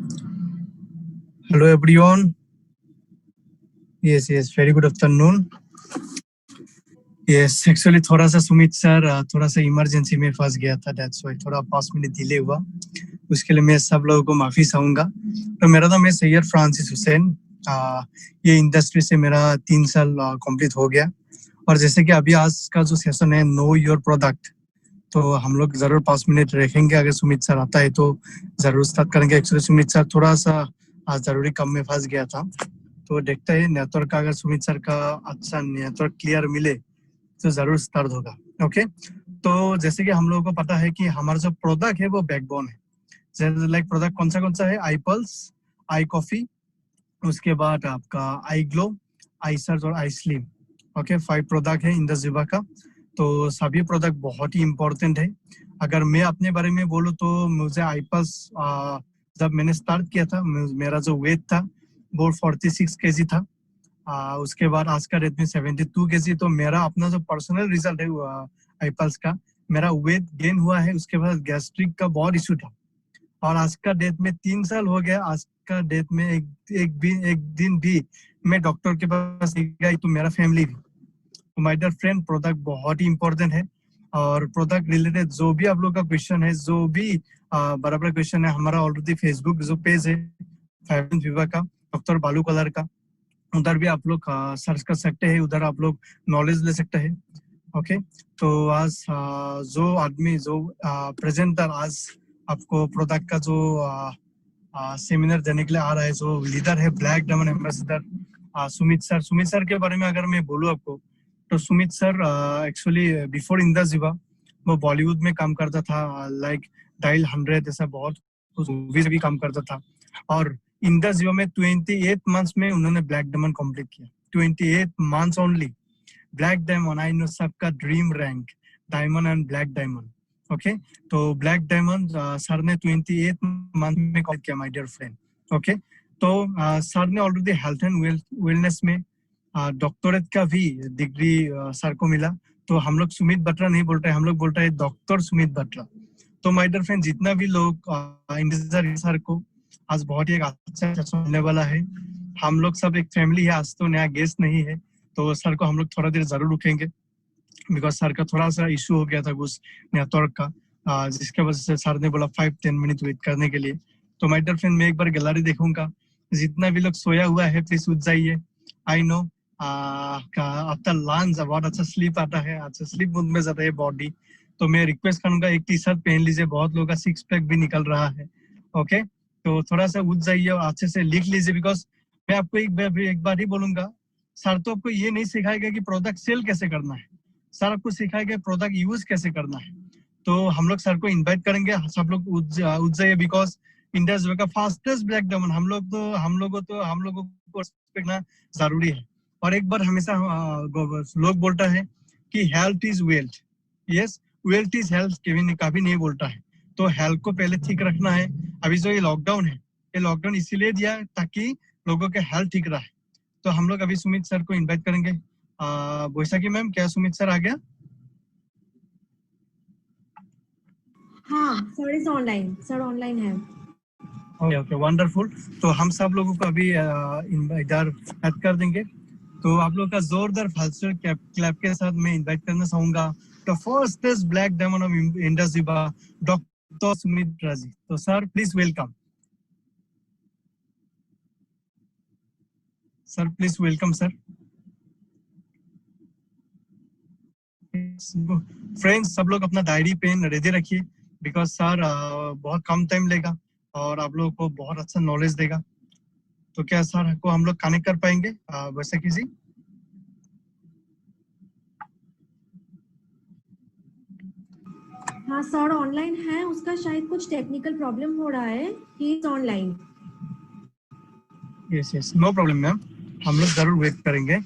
Hello everyone. Yes, very good afternoon. Yes, actually थोड़ा सा Sumit sir थोड़ा सा इमरजेंसी में फंस गया था, that's why थोड़ा 5 मिनट डिले हुआ। उसके लिए मैं सब लोगों को माफी चाहूंगा। तो मेरा नाम है सैयद फ्रांसिस हुसैन। ये इंडस्ट्री से मेरा 3 साल कंप्लीट हो गया। और जैसे कि अभी आज का जो सेशन है नो योर प्रोडक्ट, तो हम लोग जरूर 5 मिनट रखेंगे। अगर सुमित सर आता है तो जरूर स्टार्ट करेंगे। एक्चुअली सुमित सर थोड़ा सा जरूरी काम में फंस गया था, तो देखते हैं नेटवर्क का, अगर सुमित सर का अच्छा नेटवर्क क्लियर मिले तो जरूर स्टार्ट होगा। ओके, तो जैसे कि हम लोगों को पता है कि हमारा जो प्रोडक्ट है वो बैकबोन है। लाइक प्रोडक्ट कौन सा है, आई पल्स, आई कॉफी, उसके बाद आपका आई ग्लो, आई सर्च और आई स्लिम। ओके, 5 प्रोडक्ट है इंडस्ट्रीवा का। तो सभी प्रोडक्ट बहुत ही इम्पोर्टेंट है। अगर मैं अपने बारे में बोलूँ तो मुझे आई पल्स जब मैंने स्टार्ट किया था, मेरा जो वेट था वो 46 केजी था। उसके बाद आज का डेट में 72 केजी। तो मेरा अपना जो पर्सनल रिजल्ट है आई पल्स का, मेरा वेट गेन हुआ है। उसके बाद गैस्ट्रिक का बहुत इशू था, और आज का डेट में 3 साल हो गया। आज का डेट में एक दिन भी मैं डॉक्टर के पास नहीं गई, तो मेरा फैमिली भी। तो माय डियर फ्रेंड, प्रोडक्ट बहुत ही इंपॉर्टेंट है। और प्रोडक्ट रिलेटेड जो भी आप लोग का क्वेश्चन है, जो भी बराबर क्वेश्चन है, हमारा ऑलरेडी फेसबुक जो पेज है फैशन विवा का, डॉक्टर बालू कलर का, उधर भी आप लोग सर्च कर सकते हैं। उधर आप लोग नॉलेज ले सकते हैं। ओके, तो आज जो आदमी जो प्रेजेंटर आज आपको प्रोडक्ट का जो सेमिनार देने के लिए आ रहा है, जो लीडर है black diamond ambassador Sumit sir के बारे में अगर मैं बोलूँ आपको, तो सुमित सर एक्चुअली बिफोर इंडस्ट्रीवा वो बॉलीवुड में काम करता था। लाइक डायल 100 ऐसा बहुत कुछ मूवीज भी काम करता था। और इंडस्ट्रीवा में 28 मंथ्स में उन्होंने ब्लैक डायमंड कंप्लीट किया। 28 months only black diamond. I know सबका dream rank diamond and black diamond. Okay, तो ब्लैक डायमंड सर ने 28 मंथ में कॉल किया माय डियर फ्रेंड। ओके, तो सर ने ऑलरेडी हेल्थ एंड वेलनेस में डॉक्टरेट का भी डिग्री सर को मिला। तो हम लोग सुमित बत्रा नहीं बोल रहे, हम लोग बोल रहे हैं डॉक्टर सुमित बत्रा। तो माय डियर फ्रेंड, जितना भी लोग इंतजार सर को आज बहुत ही एक अच्छा मिलने वाला है। हम लोग सब एक फैमिली है, आज तो नया गेस्ट नहीं है। तो सर को हम लोग थोड़ा देर जरूर रुकेंगे, बिकॉज सर का थोड़ा सा इशू हो गया था कुछ नेटवर्क का, जिसके वजह से सर ने बोला 5-10 मिनट वेट करने के लिए। तो माय डियर फ्रेंड, मैं एक बार गैलरी देखूंगा, जितना भी लोग सोया हुआ है प्लीज उठ जाइए। आई नो आफ्टर लंच बहुत अच्छा स्लीप आता है, अच्छा स्लीप मूड में जाता है बॉडी। तो मैं रिक्वेस्ट करूंगा एक टी शर्ट पहन लीजिए, बहुत लोगों का 6 पैक भी निकल रहा है। ओके, तो थोड़ा सा उठ जाइए और अच्छे से लिख लीजिए, बिकॉज मैं आपको एक बार ही बोलूंगा, सर तो आपको ये नहीं सिखाएगा कि प्रोडक्ट सेल कैसे करना है, सर आपको सिखाएगा प्रोडक्ट यूज कैसे करना है। तो हम लोग सर को इनवाइट करेंगे, सब लोग उठ जाइए, बिकॉज इंडिया का फास्टेस्ट ब्लैक डायमंड हम लोगों को respect करना जरूरी है। और एक बार हमेशा लोग बोलता है कि health is wealth. Yes, wealth is health कभी नहीं बोलता है। तो हेल्थ को पहले ठीक रखना है। अभी जो ये लॉकडाउन है, ये लॉकडाउन इसीलिए दिया है ताकि लोगों के हेल्थ ठीक रहे। तो हम लोग अभी सुमित सर को इनवाइट करेंगे। बोईसाकी मैम, क्या सुमित सर आ गया? हाँ sir, is online, sir online है। Okay, wonderful. तो हम सब लोगों को अभी इधर ऐड कर देंगे। तो आप लोग का जोरदार फास्टर क्लैप के साथ मैं इनवाइट करना चाहूंगा the first black diamond of industry, doctor Sumit राजी। तो sir please welcome. Sir please welcome sir. Friends, सब लोग अपना डायरी पेन रेडी रखिए, बिकॉज सर बहुत कम टाइम लेगा और आप लोगों को बहुत अच्छा नॉलेज देगा। तो क्या सर को हम लोग कनेक्ट कर पाएंगे वैसे किसी? हाँ सर ऑनलाइन है, उसका शायद कुछ टेक्निकल प्रॉब्लम हो रहा है। He is online. Yes, no problem ma'am, हम लोग जरूर वेट करेंगे।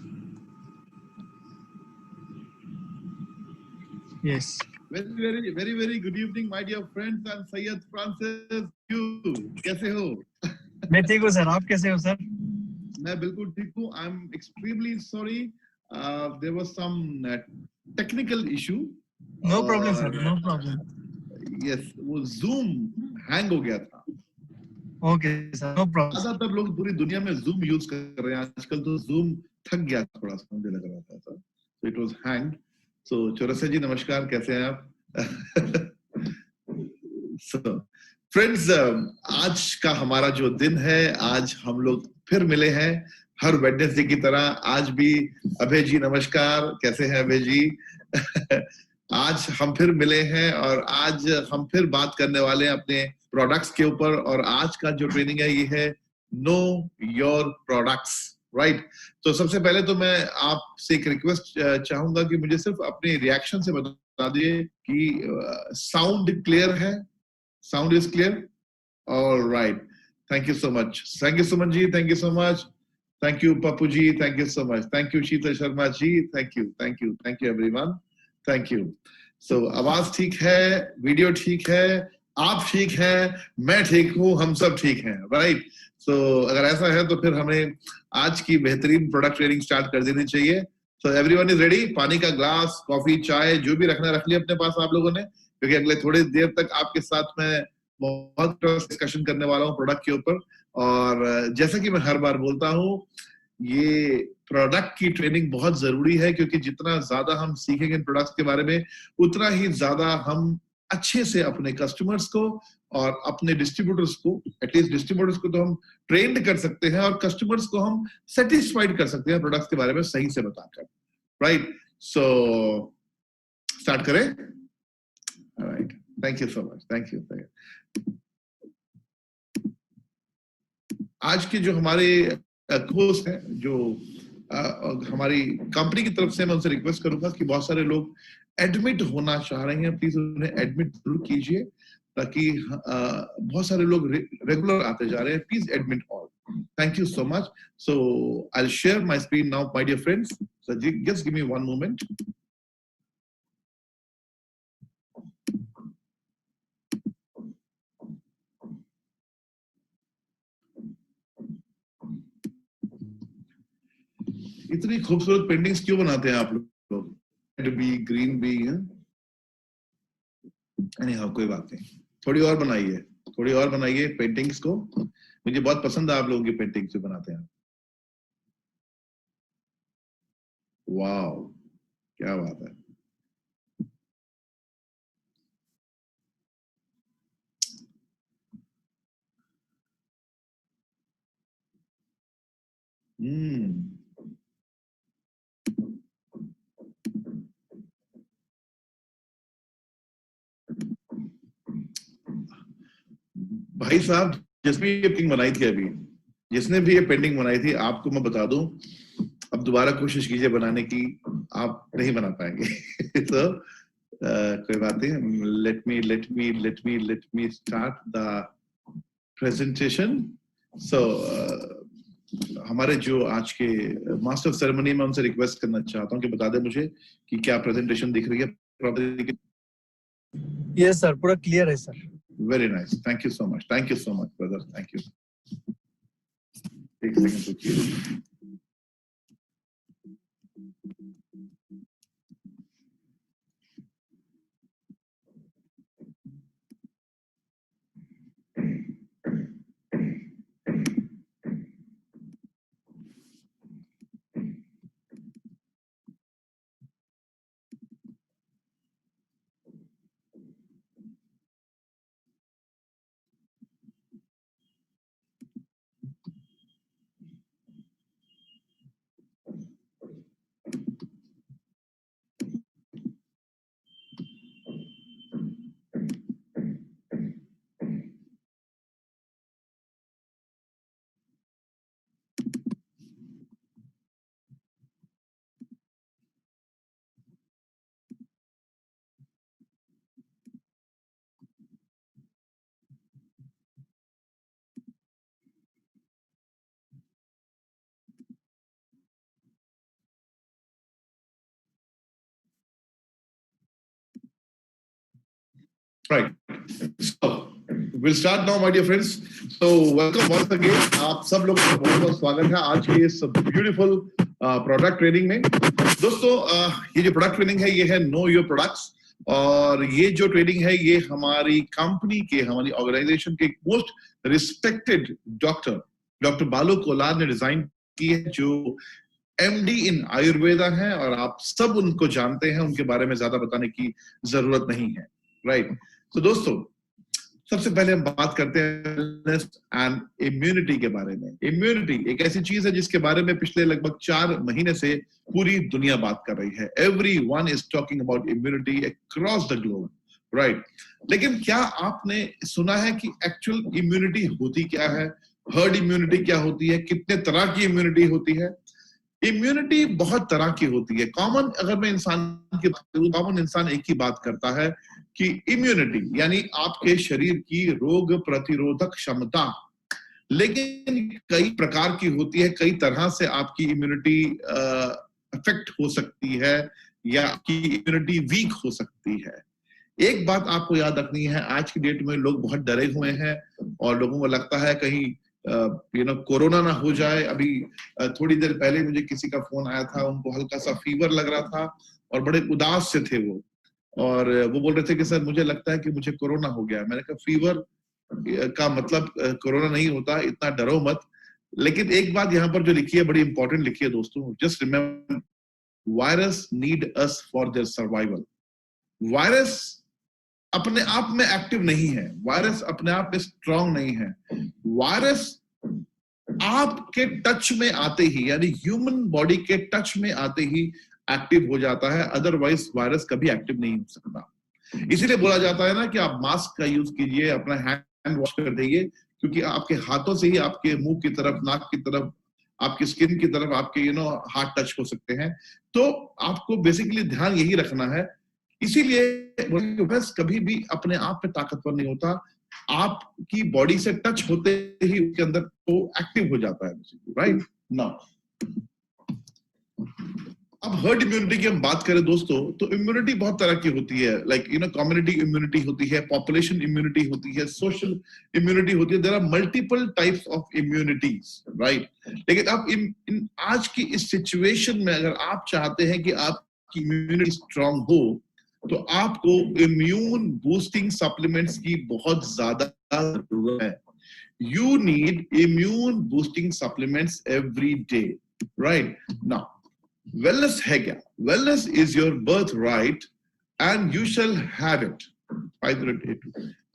Yes, very good evening my dear friends. I'm Syed Francis. You कैसे हो? मैं ठीक हूँ सर, आप कैसे हो सर? मैं बिल्कुल ठीक हूँ। I'm extremely sorry. There was some technical issue. No problem sir, no problem. Yes, वो Zoom hang हो गया था। Okay sir, no problem. ज्यादातर लोग पूरी दुनिया में जूम यूज कर रहे हैं आजकल, तो जूम थक गया थोड़ा सा, मुझे लग रहा था sir, so it was hanged. So Chaurasia ji नमस्कार, कैसे हैं आप? So फ्रेंड्स, आज का हमारा जो दिन है, आज हम लोग फिर मिले हैं हर वेडनेसडे की तरह। आज भी अभय जी नमस्कार, कैसे हैं अभय जी? आज हम फिर मिले हैं और आज हम फिर बात करने वाले हैं अपने प्रोडक्ट्स के ऊपर। और आज का जो ट्रेनिंग है ये है नो योर प्रोडक्ट्स, राइट? तो सबसे पहले तो मैं आपसे एक रिक्वेस्ट चाहूंगा कि मुझे सिर्फ अपने रिएक्शन से बता दिए कि साउंड क्लियर है, sound is clear? Alright, thank you so much, thank you Suman ji, thank you so much, thank you Pappu ji, thank you so much, thank you Sheetal Sharma ji, thank you, thank you, thank you everyone, thank you. So आवाज ठीक है, video ठीक है, आप ठीक हैं, मैं ठीक हूं, हम सब ठीक हैं, राइट? सो अगर ऐसा है तो फिर हमें आज की बेहतरीन प्रोडक्ट ट्रेनिंग स्टार्ट कर देनी चाहिए। So everyone is ready? पानी का ग्लास, कॉफी, चाय जो भी रखना रख लिया अपने पास आप लोगों ने, क्योंकि अगले थोड़ी देर तक आपके साथ मैं बहुत डिस्कशन करने वाला हूँ प्रोडक्ट के ऊपर। और जैसा कि मैं हर बार बोलता हूँ, ये प्रोडक्ट की ट्रेनिंग बहुत जरूरी है, क्योंकि जितना ज्यादा हम सीखेंगे इन प्रोडक्ट्स के बारे में, उतना ही ज्यादा हम अच्छे से अपने कस्टमर्स को और अपने डिस्ट्रीब्यूटर्स को, एटलीस्ट डिस्ट्रीब्यूटर्स को तो हम ट्रेंड कर सकते हैं और कस्टमर्स को हम सेटिस्फाइड कर सकते हैं प्रोडक्ट्स के बारे में सही से बताकर, राइट? सो स्टार्ट करें? Right, thank you so much, thank you. आज के जो हमारे होस्ट हैं, जो हमारी कंपनी की तरफ से, मैं उनसे रिक्वेस्ट करूंगा कि बहुत सारे लोग एडमिट होना चाह रहे हैं, प्लीज उन्हें एडमिट जरूर कीजिए, ताकि बहुत सारे लोग रेगुलर आते जा रहे हैं। Please admit all, thank you so much. So I will share my screen now my dear friends, so just give me one moment. इतनी खूबसूरत पेंटिंग्स क्यों बनाते हैं आप लोग? रेड भी, ग्रीन भी है, हाँ कोई बात नहीं, थोड़ी और बनाइए, थोड़ी और बनाइए पेंटिंग्स को। मुझे बहुत पसंद है आप लोगों की पेंटिंग्स जो बनाते हैं। वाओ, क्या बात है। भाई साहब, जिसने ये पेंटिंग बनाई थी, अभी जिसने भी ये पेंटिंग बनाई थी, आपको मैं बता दूं, अब दोबारा कोशिश कीजिए बनाने की, आप नहीं बना पाएंगे। तो कोई बात नहीं, let me start the presentation. So हमारे जो आज के मास्टर ऑफ सेरेमनी में, उनसे रिक्वेस्ट करना चाहता हूँ कि बता दें मुझे कि क्या प्रेजेंटेशन दिख रही है प्रॉपर्ली? यस सर, पूरा क्लियर है sir. Very nice. Thank you so much. Thank you so much, brother. Thank you. Take a second to cheer. Right. So we'll start now, my dear friends. So welcome once again. आप सब लोग का बहुत-बहुत स्वागत है आज की इस ब्यूटीफुल प्रोडक्ट ट्रेनिंग में। दोस्तों, ये जो प्रोडक्ट ट्रेनिंग है, ये है नो योर प्रोडक्ट्स। और ये जो ट्रेनिंग है ये हमारी कंपनी के, हमारी ऑर्गेनाइजेशन के मोस्ट रिस्पेक्टेड डॉक्टर बालू कोलार ने डिजाइन की है, जो एमडी इन आयुर्वेदा है, और आप सब उनको जानते हैं, उनके बारे में ज्यादा बताने की जरूरत नहीं है, राइट। तो दोस्तों, सबसे पहले हम बात करते हैं वेलनेस एंड इम्यूनिटी के बारे में। इम्यूनिटी एक ऐसी चीज है जिसके बारे में पिछले लगभग 4 महीने से पूरी दुनिया बात कर रही है। Everyone is talking about immunity across the globe, right. लेकिन क्या आपने सुना है कि एक्चुअल इम्यूनिटी होती क्या है? हर्ड इम्यूनिटी क्या होती है? कितने तरह की इम्यूनिटी होती है? इम्यूनिटी बहुत तरह की होती है। कॉमन अगर मैं इंसान की बात करूं, कॉमन इंसान एक ही बात करता है कि इम्यूनिटी यानी आपके शरीर की रोग प्रतिरोधक क्षमता, लेकिन कई प्रकार की होती है, कई तरह से आपकी इम्यूनिटी अफेक्ट हो सकती है या आपकी इम्यूनिटी वीक हो सकती है। एक बात आपको याद रखनी है, आज की डेट में लोग बहुत डरे हुए हैं और लोगों को लगता है कहीं कोरोना ना हो जाए। अभी थोड़ी देर पहले मुझे किसी का फोन आया था, उनको हल्का सा फीवर लग रहा था और बड़े उदास से थे वो, और वो बोल रहे थे कि सर मुझे लगता है कि मुझे कोरोना हो गया। मैंने कहा फीवर का मतलब कोरोना नहीं होता, इतना डरो मत। लेकिन एक बात यहाँ पर जो लिखी है बड़ी इंपॉर्टेंट लिखी है दोस्तों, just remember virus need us for their survival. Virus अपने आप में एक्टिव नहीं है, वायरस अपने आप में स्ट्रांग नहीं है। वायरस आपके टच में आते ही, यानी ह्यूमन बॉडी के टच में आते ही एक्टिव हो जाता है, अदरवाइज वायरस कभी एक्टिव नहीं हो सकता। इसीलिए बोला जाता है ना कि आप मास्क का यूज कीजिए, अपना हैंड वॉश कर दीजिए, क्योंकि आपके हाथों से ही आपके मुंह की तरफ, नाक की तरफ, आपकी स्किन की तरफ आपके हाथ टच हो सकते हैं। तो आपको बेसिकली ध्यान यही रखना है। इसीलिए वायरस कभी भी अपने आप में ताकतवर नहीं होता, आपकी बॉडी से टच होते ही उसके अंदर वो एक्टिव हो जाता है, राइट। नाउ अब हर्ड इम्यूनिटी की हम बात करें दोस्तों, तो इम्यूनिटी बहुत तरह की होती है। लाइक कम्युनिटी इम्यूनिटी होती है, पॉपुलेशन इम्यूनिटी होती है, सोशल इम्यूनिटी होती है। There are multiple types of immunities, right. लेकिन अब इन आज की इस सिचुएशन में अगर आप चाहते हैं कि आपकी इम्यूनिटी स्ट्रांग हो, तो आपको इम्यून बूस्टिंग सप्लीमेंट्स की बहुत ज्यादा जरूरत है। You need immune boosting supplements every day, right. Now wellness है क्या? Wellness is your birthright and you shall have it. 582.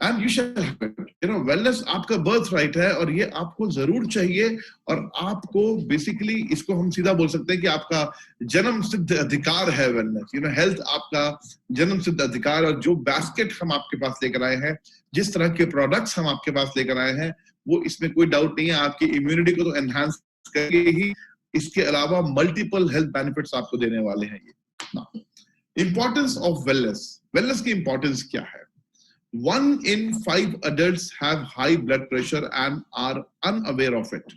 And you shall have it. Wellness आपका birthright है और ये आपको जरूर चाहिए, और आपको बेसिकली इसको हम सीधा बोल सकते हैं कि आपका जन्म सिद्ध अधिकार है wellness. हेल्थ आपका जन्म सिद्ध अधिकार। और जो बास्केट हम आपके पास लेकर आए हैं, जिस तरह के प्रोडक्ट्स हम आपके पास लेकर आए हैं, वो इसमें कोई डाउट नहीं है, आपकी इम्यूनिटी को तो एनहांस करेगी ही, इसके अलावा मल्टीपल हेल्थ बेनिफिट्स आपको देने वाले हैं ये। Importance of wellness. वेलनेस की इंपॉर्टेंस क्या है? 1 in 5 adults have high blood pressure and are unaware of it.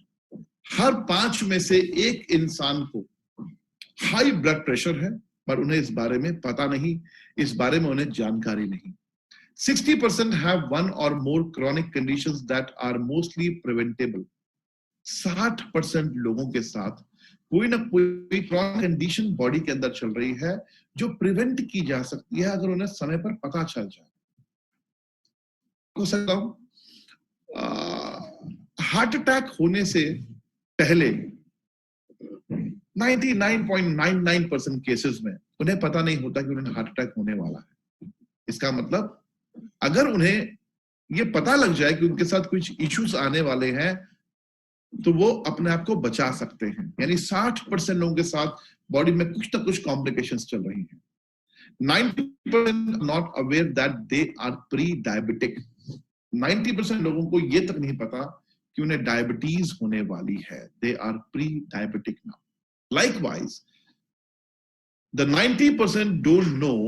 हर 5 में से एक इंसान को हाई ब्लड प्रेशर है, पर उन्हें इस बारे में पता नहीं, इस बारे में उन्हें जानकारी नहीं। 60% have 1 or more chronic conditions that are mostly preventable. 60% लोगों के साथ कोई ना कोई क्रॉनिक कंडीशन बॉडी के अंदर चल रही है जो प्रिवेंट की जा सकती है अगर उन्हें समय पर पता चल जाए। हार्ट अटैक होने से पहले 99.99% केसेस में उन्हें पता नहीं होता कि उन्हें हार्ट अटैक होने वाला है। इसका मतलब अगर उन्हें ये पता लग जाए कि उनके साथ कुछ इश्यूज आने वाले हैं, तो वो अपने आप को बचा सकते हैं। यानी 60% लोगों के साथ बॉडी में कुछ ना कुछ कॉम्प्लिकेशंस चल रही हैं। 90% not aware that they are pre diabetic. 90% लोगों को ये तक नहीं पता कि उन्हें डायबिटीज होने वाली है। They are pre diabetic now. Likewise, the 90% don't know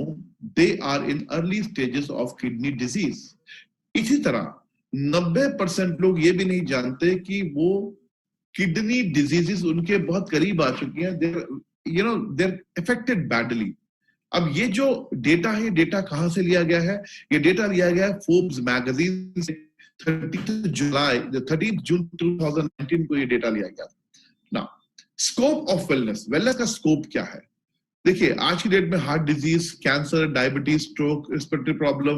they are in early stages of kidney disease. इसी तरह 90% लोग ये भी नहीं जानते कि वो किडनी डिजीजेस उनके बहुत करीब आ चुकी हैं। they're affected badly. अब ये जो डेटा है, डेटा कहां से लिया गया है? ये डेटा लिया गया है फोर्ब्स मैगजीन से। 30 जून 2019 को ये डेटा लिया गया। Now scope of wellness. Wellness का स्कोप क्या है? देखिए आज की डेट में heart disease, cancer, diabetes, stroke, respiratory problem,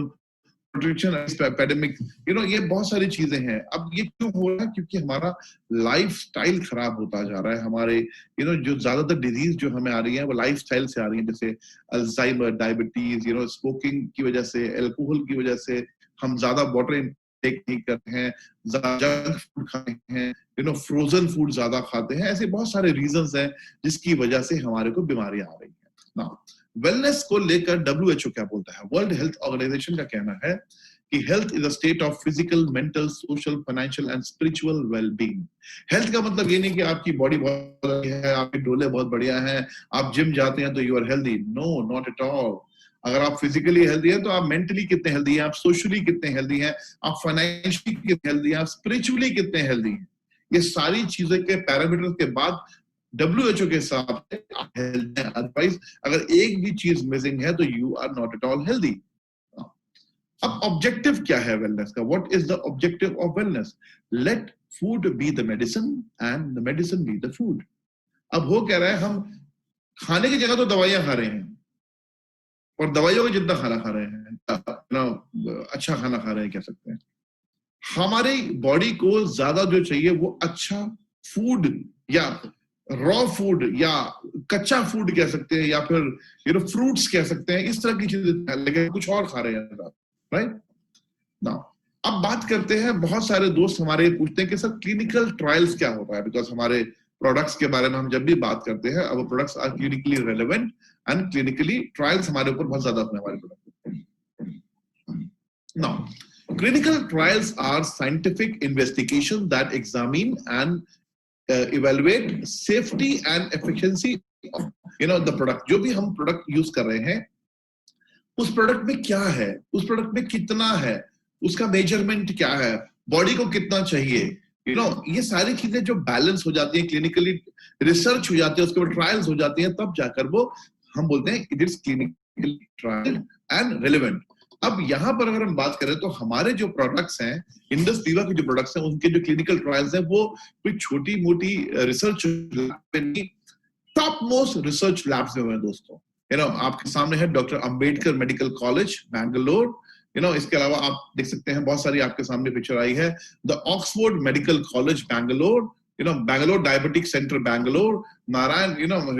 nutrition epidemic, ये बहुत सारी चीजें हैं। अब ये क्यों हो रहा है? क्योंकि हमारा लाइफस्टाइल खराब होता जा रहा है। हमारे जो ज्यादातर डिजीज जो हमें आ रही है वो लाइफस्टाइल से आ रही है, जैसे अल्जाइमर, डायबिटीज, स्मोकिंग की वजह से, अल्कोहल की वजह से, हम ज्यादा वाटर इनटेक नहीं करते हैं, जंक फूड खाते हैं, फ्रोजन फूड ज्यादा खाते हैं। ऐसे बहुत सारे रीजंस हैं जिसकी वजह से हमारे को बीमारियां आ रही है ना। वेलनेस को लेकर WHO क्या बोलता है? वर्ल्ड हेल्थ ऑर्गेनाइजेशन का कहना है कि health is a state of physical, mental, social, financial and spiritual wellbeing. Health का मतलब ये नहीं कि आपकी बॉडी बहुत बढ़िया है, आपके डोले बहुत बढ़िया हैं, आप जिम जाते हैं तो you are healthy. No, not at all. अगर आप फिजिकली हेल्दी हैं तो आप मेंटली कितने हेल्दी हैं, आप सोशली कितने हेल्दी हैं, आप फाइनेंशियली कितने हेल्दी हैं, आप स्पिरिचुअली कितने हेल्दी हैं। ये सारी चीजें के पैरामीटर्स के बाद WHO के हिसाब से हेल्थ है। अदरवाइज अगर एक भी चीज मिसिंग है तो you are not at all healthy. अब ऑब्जेक्टिव क्या है वेलनेस का? What is the objective of wellness? Let food be the medicine and the medicine be the food. अब हो क्या रहा है, हम खाने की जगह तो दवाइयां खा रहे हैं, और दवाइयों का जितना खाना खा रहे हैं, अच्छा खाना खा रहे हैं कह सकते हैं। हमारी बॉडी को ज्यादा जो चाहिए वो अच्छा फूड या रॉ फूड या कच्चा फूड कह सकते हैं, या फिर फ्रूट्स कह सकते हैं, इस तरह की चीजें, लेकिन कुछ और खा रहे हैं, राइट ना। अब बात करते हैं, बहुत सारे दोस्त हमारे पूछते हैं कि सर क्लिनिकल ट्रायल्स क्या होता है? बिकॉज हमारे प्रोडक्ट्स के बारे में हम जब भी बात करते हैं, अब products are clinically relevant and clinically trials हमारे ऊपर बहुत ज्यादा होते हैं हमारे product. Now clinical trials are scientific investigation that examine and evaluate safety and efficiency of the product। जो भी हम प्रोडक्ट यूज कर रहे हैं, उस प्रोडक्ट में क्या है, उस प्रोडक्ट में कितना है, उसका मेजरमेंट क्या है, बॉडी को कितना चाहिए, ये सारी चीजें जो बैलेंस हो जाती है, क्लिनिकली रिसर्च हो जाती है, उसके बाद ट्रायल्स हो जाती है, तब जाकर वो हम बोलते हैं it is clinical trial and relevant. अब यहां पर अगर हम बात करें तो हमारे जो प्रोडक्ट्स हैं, इंडस वीवा के जो प्रोडक्ट्स हैं, उनके जो क्लिनिकल ट्रायल्स हैं वो कोई छोटी मोटी research top most research labs में हुए दोस्तों। आपके सामने है doctor Ambedkar medical college Bangalore, इसके अलावा आप देख सकते हैं बहुत सारी आपके सामने पिक्चर आई है, the Oxford medical college Bangalore, Bangalore diabetic centre Bangalore, Narayana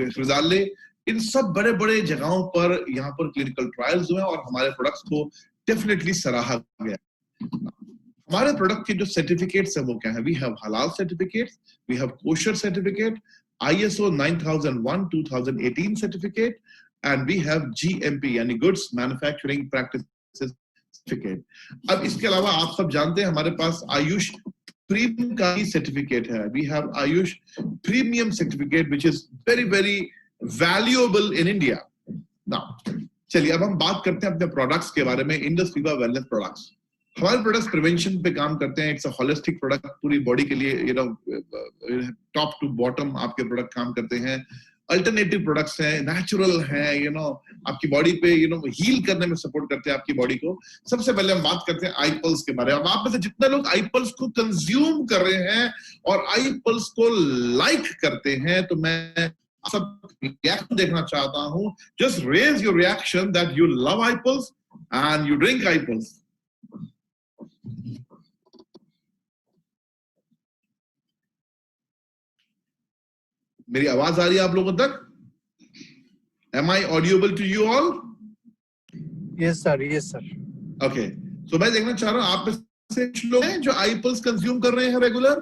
Hrudayalaya, इन सब बड़े बड़े जगहों पर यहाँ पर क्लिनिकल ट्रायल्स हुए और हमारे प्रोडक्ट्स को डेफिनेटली सराहा गया। हमारे प्रोडक्ट के जो सर्टिफिकेट्स है वो क्या है? We have halal certificates, we have kosher certificate, ISO 9001 2018 certificate, and we have GMP यानी गुड्स मैन्युफैक्चरिंग प्रैक्टिसेस सर्टिफिकेट। अब इसके अलावा आप सब जानते हैं हमारे पास आयुष प्रीमियम का ही सर्टिफिकेट है। We have Ayush premium certificate which is very very valuable in India. Now चलिए अब हम बात करते हैं अपने प्रोडक्ट्स के बारे में। इंडस वीवा वेलनेस प्रोडक्ट्स, हमारे प्रोडक्ट्स प्रिवेंशन पे काम करते हैं। इट्स अ होलिस्टिक प्रोडक्ट, पूरी बॉडी के लिए टॉप टू बॉटम आपके प्रोडक्ट काम करते हैं। अल्टरनेटिव प्रोडक्ट्स हैं, नेचुरल हैं, आपकी बॉडी पे हील करने में सपोर्ट करते हैं आपकी बॉडी को। सबसे पहले हम बात करते हैं आई पल्स के बारे में। अब आप में से जितने लोग आई पल्स को कंज्यूम कर रहे हैं और आई पल्स को लाइक करते हैं, तो मैं सब रिएक्शन देखना चाहता हूं। Just raise your reaction that you love I pulse and you drink I pulse. मेरी आवाज आ रही है आप लोगों तक? Am I audible to you all? Yes sir, yes sir. Okay, so मैं देखना चाह रहा हूं आप में से कुछ लोग हैं जो आई पल्स कंज्यूम कर रहे हैं रेगुलर,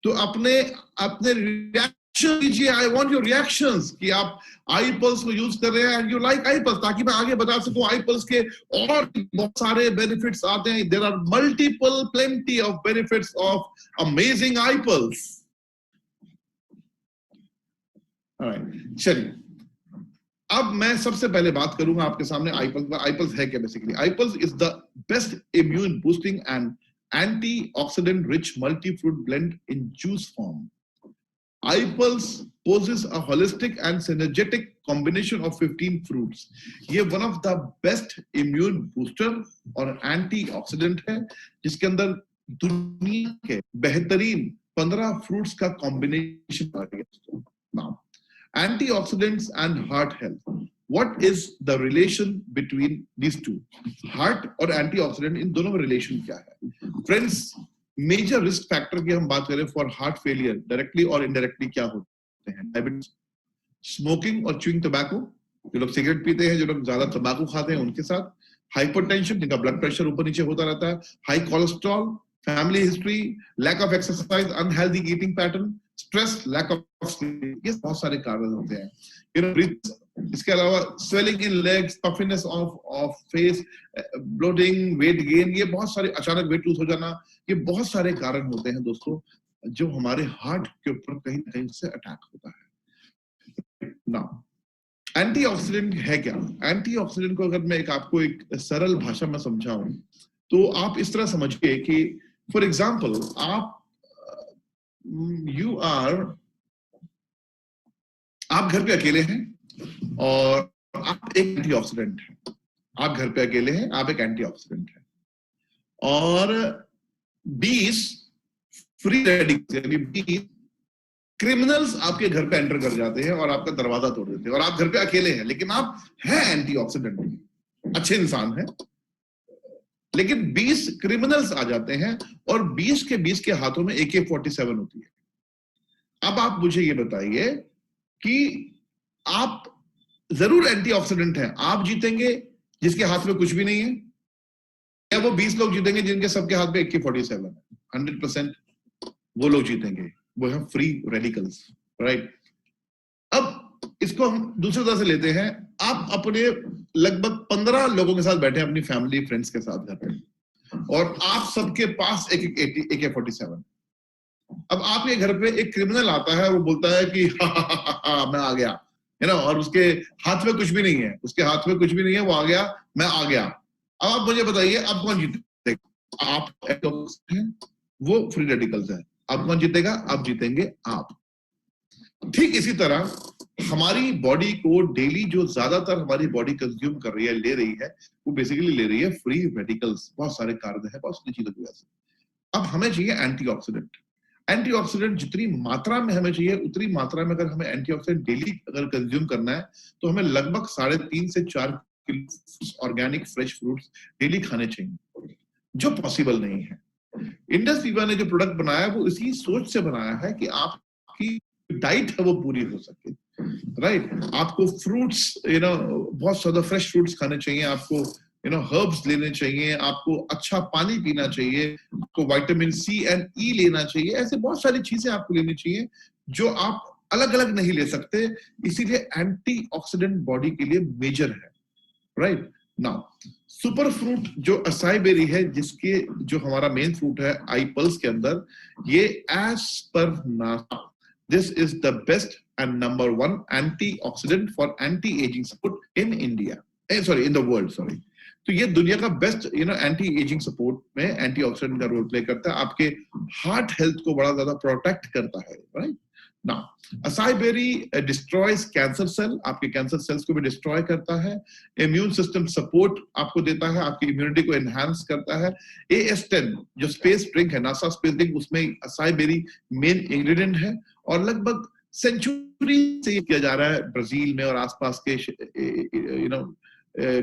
तो अपने रिएक्शन दीजिए। आई वांट योर रिएक्शंस कि आप आई पल्स को यूज कर रहे हैं and you like I pulse, ताकि मैं आगे बता सकूं आई पल्स के और बहुत सारे बेनिफिट्स आते हैं। There are multiple plenty of benefits of amazing I pulse. चलिए अब मैं सबसे पहले बात करूंगा आपके सामने आई पल्स। आई पल्स है क्या? Basically I pulse is the best immune boosting and antioxidant rich multi-fruit blend in juice form. iPulse poses a holistic and synergetic combination of 15 fruits. ये one of the best immune booster और antioxidant है, जिसके अंदर दुनिया के बेहतरीन 15 fruits का combination आ गया। Now, Antioxidants and heart health. What is the relation between these two? Heart और antioxidant इन दोनों में relation क्या है? Friends, major risk factor की हम बात करें for heart failure, directly और indirectly क्या होते हैं? Diabetes, smoking और chewing tobacco, जो लोग सिगरेट पीते हैं, जो लोग ज्यादा तंबाकू खाते हैं, उनके साथ हाइपरटेंशन, जिनका ब्लड प्रेशर ऊपर नीचे होता रहता है, high cholesterol, family history, lack of exercise, unhealthy eating pattern, stress, lack of sleep, ये बहुत सारे कारण होते हैं. इसके अलावा swelling in legs, puffiness of face, bloating, weight gain, ये बहुत सारे, अचानक वेट लूज हो जाना, ये बहुत सारे कारण होते हैं दोस्तों, जो हमारे हार्ट के ऊपर कहीं ना कहीं से अटैक होता है. नाउ एंटीऑक्सीडेंट है क्या? एंटीऑक्सीडेंट को अगर मैं आपको एक सरल भाषा में समझाऊं तो आप इस तरह समझिए कि फॉर एग्जांपल आप घर पे अकेले हैं और आप एक एंटीऑक्सीडेंट हैं. आप घर पे अकेले हैं, आप एक एंटीऑक्सीडेंट हैं और 20 फ्री रेडिकल्स यानी 20 क्रिमिनल्स आपके घर पे एंटर कर जाते हैं और आपका दरवाजा तोड़ देते हैं और आप घर पे अकेले हैं, लेकिन आप हैं एंटीऑक्सीडेंट, अच्छे इंसान हैं, लेकिन 20 क्रिमिनल्स आ जाते हैं और 20 के हाथों में AK-47 होती है. अब आप मुझे ये बताइए कि आप जरूर एंटीऑक्सीडेंट हैं, आप जीतेंगे जिसके हाथ में कुछ भी नहीं है, या वो 20 लोग जीतेंगे जिनके सबके हाथ में AK-47 है? 100% वो लोग जीतेंगे, वो है फ्री रेडिकल्स, राइट. अब इसको हम दूसरी तरह से लेते हैं. आप अपने लगभग 15 लोगों के साथ बैठे हैं, अपनी फैमिली फ्रेंड्स के साथ घर पे, और आप सबके पास एक AK-47. अब आपके घर पे एक क्रिमिनल आता है, वो बोलता है कि मैं आ गया, है ना, और उसके हाथ में कुछ भी नहीं है, उसके हाथ में कुछ भी नहीं है, वो आ गया, मैं आ गया. अब आप मुझे बताइए, अब कौन जीतेगा? आप हैं, वो फ्री रेडिकल्स है. अब कौन जीतेगा? अब जीतेंगे आप. ठीक इसी तरह हमारी बॉडी को डेली जो ज्यादातर हमारी बॉडी कंज्यूम कर रही है, ले रही है, वो बेसिकली ले रही है फ्री रेडिकल्स. बहुत सारे कारण है, बहुत सारी चीजों की वजह से. अब हमें चाहिए एंटीऑक्सीडेंट. एंटीऑक्सीडेंट जितनी मात्रा में हमें चाहिए, उतनी मात्रा में अगर हमें एंटीऑक्सीडेंट डेली अगर कंज्यूम करना है तो हमें लगभग 3.5 से 4 kilo organic fresh fruits daily खाने चाहिए, जो पॉसिबल नहीं है. इंडस वीवा ने जो प्रोडक्ट बनाया वो इसी सोच से बनाया है कि आपकी डाइट है वो पूरी हो सके, राइट. आपको फ्रूट्स, बहुत ज्यादा फ्रेश फ्रूट्स खाने चाहिए, आपको हर्ब्स लेने चाहिए, आपको अच्छा पानी पीना चाहिए, आपको विटामिन C एंड E लेना चाहिए. ऐसे बहुत सारी चीजें आपको लेनी चाहिए जो आप अलग अलग नहीं ले सकते. इसीलिए एंटीऑक्सीडेंट बॉडी के लिए मेजर है, राइट. नाउ सुपर फ्रूट जो असाई बेरी है, जिसके जो हमारा मेन फ्रूट है आई पल्स के अंदर, ये एज पर NASA this is the best and number 1 antioxidant for anti aging support in India, sorry in the world, sorry. तो ये दुनिया का बेस्ट एंटी एजिंग सपोर्ट में एंटीऑक्सीडेंट का रोल प्ले करता है, आपके हार्ट हेल्थ को बड़ा ज्यादा प्रोटेक्ट करता है, right. Now acai berry destroys cancer cell, आपके कैंसर सेल्स को भी डिस्ट्रॉय करता है. इम्यून सिस्टम सपोर्ट आपको देता है, आपकी इम्यूनिटी को एनहांस करता है. AS10 जो स्पेस ड्रिंक है, नासा स्पेस ड्रिंक, उसमें असाई बेरी मेन इंग्रेडिएंट है और लगभग सेंचुरी से किया जा रहा है ब्राजील में और आसपास के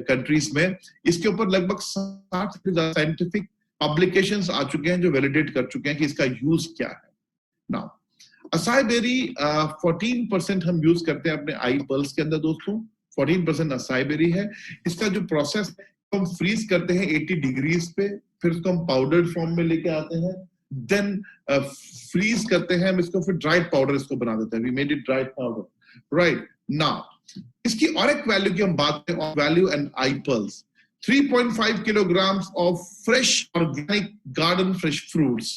कंट्रीज में. इसके ऊपर लगभग 60 से ज्यादा साइंटिफिक पब्लिकेशंस आ चुके हैं जो वैलिडेट कर चुके हैं कि इसका यूज क्या है. नाउ असाई बेरी 14% हम यूज करते हैं अपने आई पल्स के अंदर दोस्तों. 14% असाई बेरी है. इसका जो प्रोसेस हम फ्रीज करते हैं 80 डिग्रीज पे, फिर उसको हम पाउडर फॉर्म में लेके आते हैं, देन फ्रीज करते हैं हम इसको, फिर ड्राइड पाउडर इसको बना देते हैं. We made it dried powder, right. Now इसकी ORAC वैल्यू की हम बात करें, और value and I pulse 3.5 kilograms of fresh organic garden fresh fruits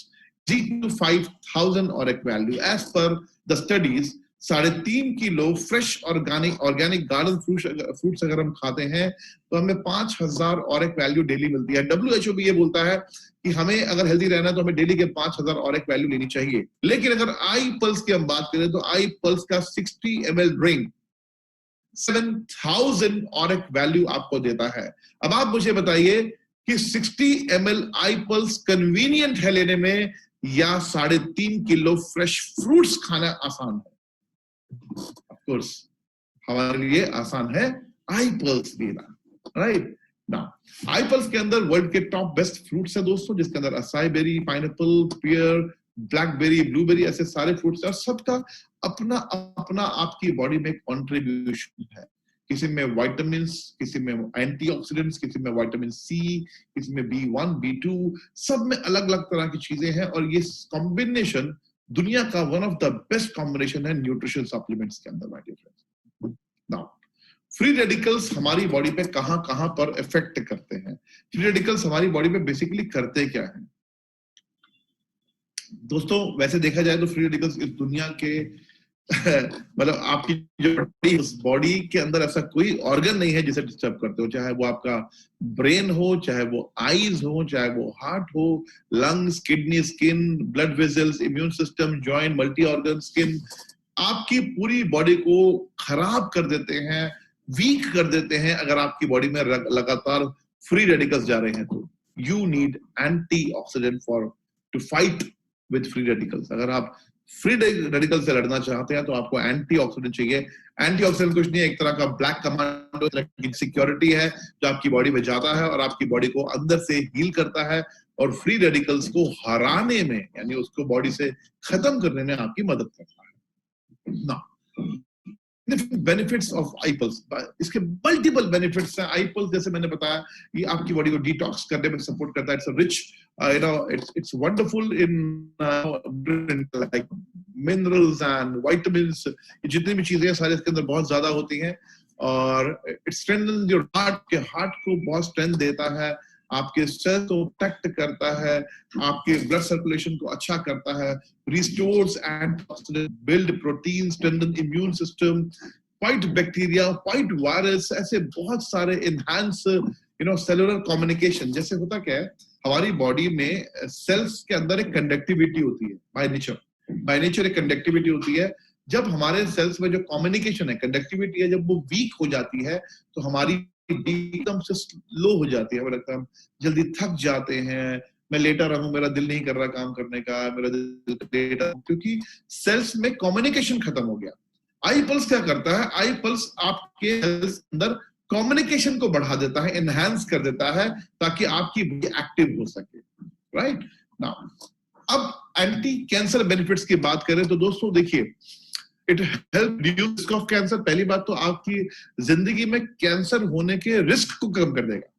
equal to 5,000 ORAC value. As per the studies, 3.5 kilo fresh organic garden fruits अगर हम खाते हैं तो हमें 5,000 ORAC वैल्यू डेली मिलती है. WHO भी ये बोलता है कि हमें अगर हेल्दी रहना है तो हमें डेली के 5,000 ORAC वैल्यू लेनी चाहिए. लेकिन अगर आई पल्स की हम बात करें तो आई पल्स का 60 ml ड्रिंक 7,000 ORAC वैल्यू आपको देता है. अब आप मुझे बताइए कि 60 ml आई पल्स कन्वीनियंट है लेने में, या 3.5 किलो फ्रेश फ्रूट्स खाना आसान है? कोर्स हमारे लिए आसान है आई पल्स लेना, राइट ना। आई पल्स के अंदर वर्ल्ड के टॉप बेस्ट फ्रूट्स है दोस्तों, जिसके अंदर असाई बेरी, पाइनएप्पल, पियर, ब्लैकबेरी, ब्लूबेरी, ऐसे सारे फ्रूट्स हैं और सबका अपना अपना आपकी बॉडी में कंट्रीब्यूशन है। किसी में विटामिन्स, किसी में एंटीऑक्सीडेंट्स, किसी में विटामिन सी, किसी में B1, B2, सब में अलग अलग तरह की चीजें हैं और ये कॉम्बिनेशन दुनिया का one of the best combination है न्यूट्रिशन सप्लीमेंट्स के अंदर, my dear friends. Now free radicals हमारी बॉडी पे कहां पर इफेक्ट करते हैं? फ्री रेडिकल्स हमारी बॉडी पे बेसिकली करते क्या है दोस्तों? वैसे देखा जाए तो फ्री रेडिकल्स इस दुनिया के मतलब आपकी जो बॉडी के अंदर ऐसा कोई ऑर्गन नहीं है जिसे डिस्टर्ब करते हो, चाहे वो आपका ब्रेन हो, चाहे वो आईज हो, चाहे वो हार्ट हो, lungs, kidney, skin, blood vessels, immune system, joint, multi organ, skin, आपकी पूरी बॉडी को खराब कर देते हैं, वीक कर देते हैं। अगर आपकी बॉडी में लगातार फ्री रेडिकल्स जा रहे हैं तो you need antioxidant for to fight with free radicals. अगर आप फ्री रेडिकल से लड़ना चाहते हैं तो आपको एंटीऑक्सीडेंट चाहिए। एंटीऑक्सीडेंट कुछ नहीं है, एक तरह का ब्लैक कमांडो, एक तरह की सिक्योरिटी है जो आपकी बॉडी में जाता है और आपकी बॉडी को अंदर से हील करता है और फ्री रेडिकल्स को हराने में, यानी उसको बॉडी से खत्म करने में आपकी मदद करता है ना। बेनिफिट्स ऑफ आई पल्स, इसके मल्टीपल बेनिफिट्स हैं। आई पल्स जैसे मैंने बताया ये आपकी बॉडी को डिटॉक्स करने में सपोर्ट करता है। It's a rich it's wonderful in like minerals and vitamins, जितनी भी चीजें सारे इसके अंदर बहुत ज्यादा होती हैं और it strengthens your heart, के हार्ट को बहुत स्ट्रेंथ देता है, आपके सेल को प्रोटेक्ट करता है, आपके ब्लड सर्कुलेशन को अच्छा करता है, restores antioxidant, build protein, strengthen immune system, fight bacteria, fight virus, ऐसे बहुत सारे एनहांस सेलुलर कम्युनिकेशन। जैसे होता क्या है हमारी बॉडी में सेल्स के अंदर एक कंडक्टिविटी होती है, बाय नेचर एक कंडक्टिविटी होती है। जब हमारे सेल्स में जो कम्युनिकेशन है, कंडक्टिविटी है, जब वो वीक हो जाती है तो हमारी एकदम से स्लो हो जाती है, लगता है हम जल्दी थक जाते हैं, मैं लेटा रहूं, मेरा दिल नहीं कर रहा काम करने का, मेरा दिल लेटा, क्योंकि सेल्स में कम्युनिकेशन खत्म हो गया। आई पल्स क्या करता है? आई पल्स आपके सेल्स अंदर कम्युनिकेशन को बढ़ा देता है, एनहांस कर देता है ताकि आपकी बॉडी एक्टिव हो सके, राइट नाउ। अब एंटी कैंसर बेनिफिट्स की बात करें तो दोस्तों देखिए, it help reduce risk of cancer. पहली बात तो आपकी जिंदगी में कैंसर होने के रिस्क को कम कर देगा।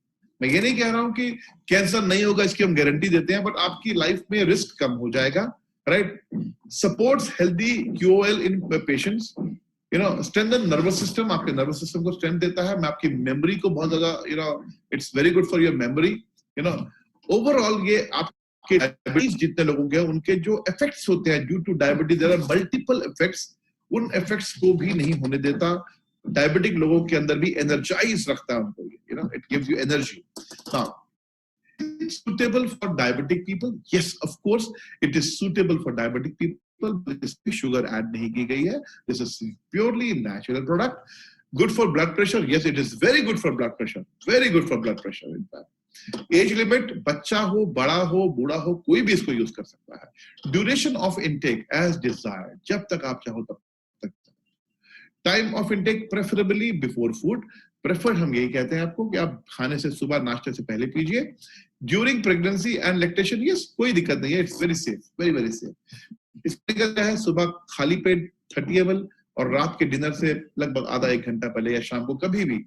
मैं ये नहीं कह रहा हूं कि कैंसर नहीं होगा इसकी हम गारंटी देते हैं, बट आपकी लाइफ में रिस्क कम हो जाएगा, राइट। सपोर्ट्स हेल्दी QOL इन पेशेंट्स, स्ट्रेंथन नर्वस सिस्टम, आपके नर्वस सिस्टम को स्ट्रेंथ देता है। मैं आपकी मेमोरी को बहुत ज्यादा it's very good for your memory. Overall ये आपके डायबिटीज जितने लोगों के उनके जो इफेक्ट्स होते हैं due to diabetes, there are multiple effects, उन इफेक्ट्स को भी नहीं होने देता। डायबिटिक लोगों के अंदर भी एनर्जाइज रखता है उनको, it gives you energy. Now it's suitable for diabetic people, yes of course it is suitable for diabetic people, इसमें शुगर ऐड नहीं की गई है, this is purely natural product, good for blood pressure, yes it is very good for blood pressure, very good for blood pressure in fact। Age limit, बच्चा हो, बड़ा हो, बूढ़ा हो, कोई भी इसको यूज कर सकता है। Duration of intake as desired, जब तक आप चाहो तब तक। Time of intake preferably before food, preferred हम यही कहते हैं आपको कि आप खाने से सुबह नाश्ते से पहले पीजिए। During pregnancy and lactation, yes कोई दिक्कत नहीं है, it's very safe, very very safe. इसमें क्या है, सुबह खाली पेट 30 ml और रात के डिनर से लगभग आधा एक घंटा पहले या शाम को कभी भी